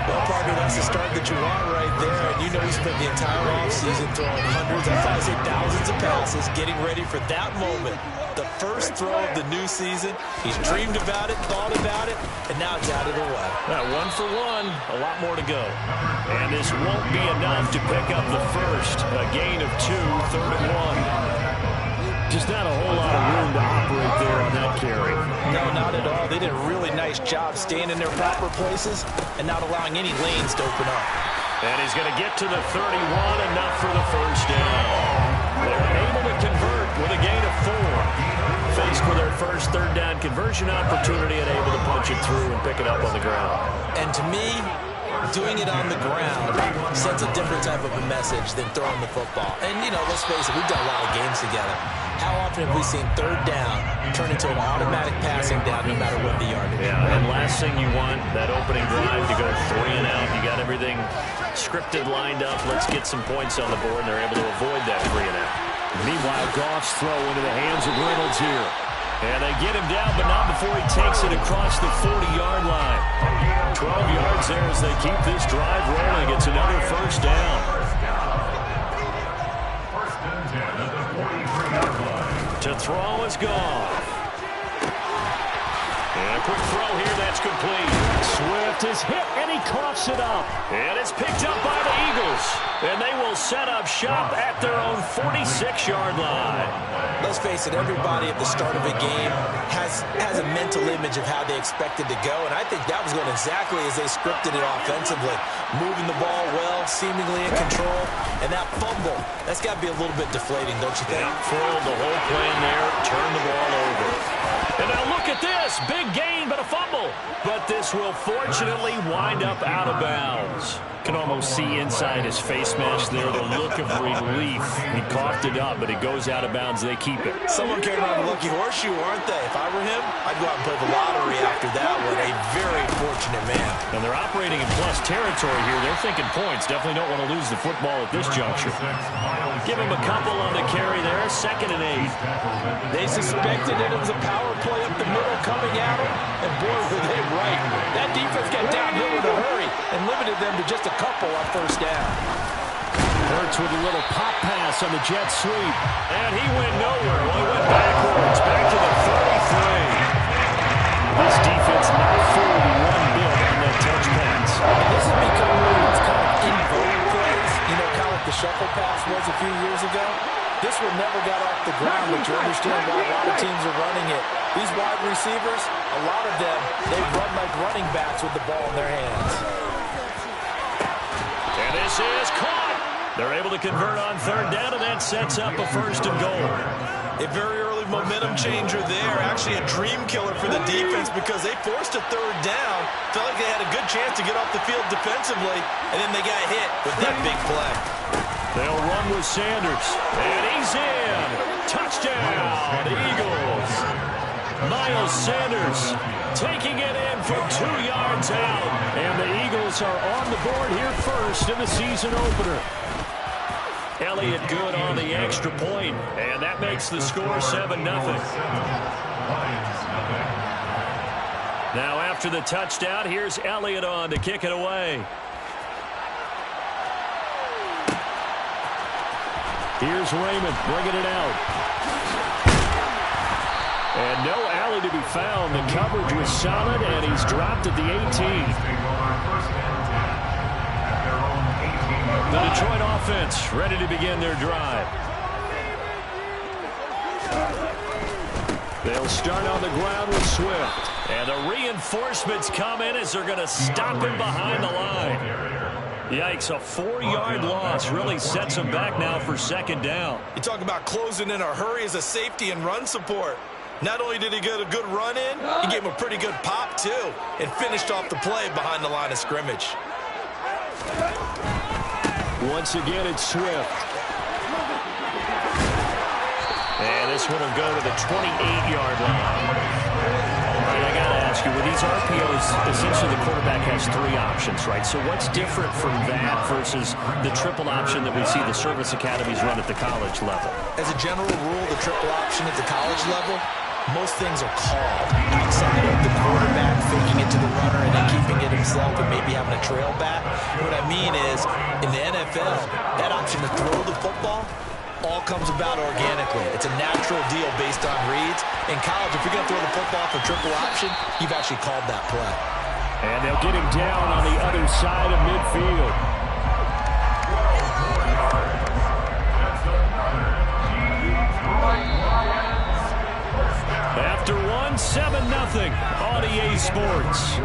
Well, partner, that's the start that you want right there. And you know he spent the entire offseason throwing hundreds, I'd probably say thousands of passes, getting ready for that moment. The first throw of the new season. He's dreamed about it, thought about it, and now it's out of the way. 1 for 1, a lot more to go. And this won't be enough to pick up the first. A gain of 2, 3rd and 1. Just not a whole lot of room to operate there on that carry. No, not at all. They did a really nice job staying in their proper places and not allowing any lanes to open up. And he's going to get to the 31, enough for the first down. They're unable to convert with a gain of 4. Faced with their first 3rd down conversion opportunity and able to punch it through and pick it up on the ground. And to me, doing it on the ground sends a different type of a message than throwing the football. And, you know, let's face it, we've done a lot of games together. How often have we seen third down turn into an automatic passing down no matter what the yardage? Yeah, and last thing you want, that opening drive to go 3 and out. You got everything scripted, lined up. Let's get some points on the board, and they're able to avoid that 3 and out. Meanwhile, Goff's throw into the hands of Reynolds here. And they get him down, but not before he takes it across the 40-yard line. 12 yards there as they keep this drive rolling. It's another first down. First and 10 at the 43-yard line. To throw is Goff. And a quick throw here, that's complete. Swift is hit, and he coughs it up. And it's picked up by the Eagles. And they will set up shop at their own 46-yard line. Let's face it, everybody at the start of a game has a mental image of how they expect it to go, and I think that was going exactly as they scripted it offensively. Moving the ball well, seemingly in control, and that fumble, that's got to be a little bit deflating, don't you think? Yeah, foiled the whole plan there, turned the ball over. And now look at this, big gain, but a fumble. But this will fortunately wind up out of bounds. Can almost see inside his face mask there, the look of relief. He coughed it up, but it goes out of bounds. They keep it. Someone carried around a lucky horseshoe, aren't they? If I were him, I'd go out and play the lottery after that one. A very fortunate man. And they're operating in plus territory here. They're thinking points. Definitely don't want to lose the football at this juncture. Give him a couple on the carry there. 2nd and 8. They suspected that it was a power play up the middle coming at them, and boy, were they right. That defense got downhill in a hurry and limited them to just a couple on first down. Hurts with a little pop pass on the jet sweep. And he went nowhere. Well, he went backwards, back to the 33. This defense not fooled one bit on that touch pass. This has become one of those kind of in-vogue plays, you know, kind of like the shuffle pass was a few years ago. This one never got off the ground, but you understand why a lot of teams are running it. These wide receivers, a lot of them, they run like running backs with the ball in their hands. And this is caught. They're able to convert on 3rd down, and that sets up a 1st and goal. A very early momentum changer there. Actually a dream killer for the defense because they forced a 3rd down. Felt like they had a good chance to get off the field defensively, and then they got hit with that big play. They'll run with Sanders, and he's in. Touchdown, Eagles. Miles Sanders taking it in from 2 yards out. And the Eagles are on the board here first in the season opener. Elliott good on the extra point, and that makes the score 7-0. Now after the touchdown, here's Elliott on to kick it away. Here's Raymond bringing it out. And no alley to be found. The coverage was solid, and he's dropped at the 18. The Detroit offense ready to begin their drive. They'll start on the ground with Swift. And the reinforcements come in as they're going to stop him behind the line. Yikes, a 4-yard loss really sets him back now for 2nd down. You talk about closing in a hurry as a safety and run support. Not only did he get a good run in, he gave him a pretty good pop too and finished off the play behind the line of scrimmage. Once again, it's Swift. And this one will go to the 28-yard line. All right, I got to ask you, with these RPOs, essentially the quarterback has 3 options, right? So what's different from that versus the triple option that we see the service academies run at the college level? As a general rule, the triple option at the college level, most things are called outside of the quarterback faking it to the runner and then keeping it himself and maybe having a trail back. What I mean is, in the NFL, that option to throw the football all comes about organically. It's a natural deal based on reads. In college, if you're going to throw the football for triple option, you've actually called that play. And they'll get him down on the other side of midfield. After 1, 7-0 on EA Sports.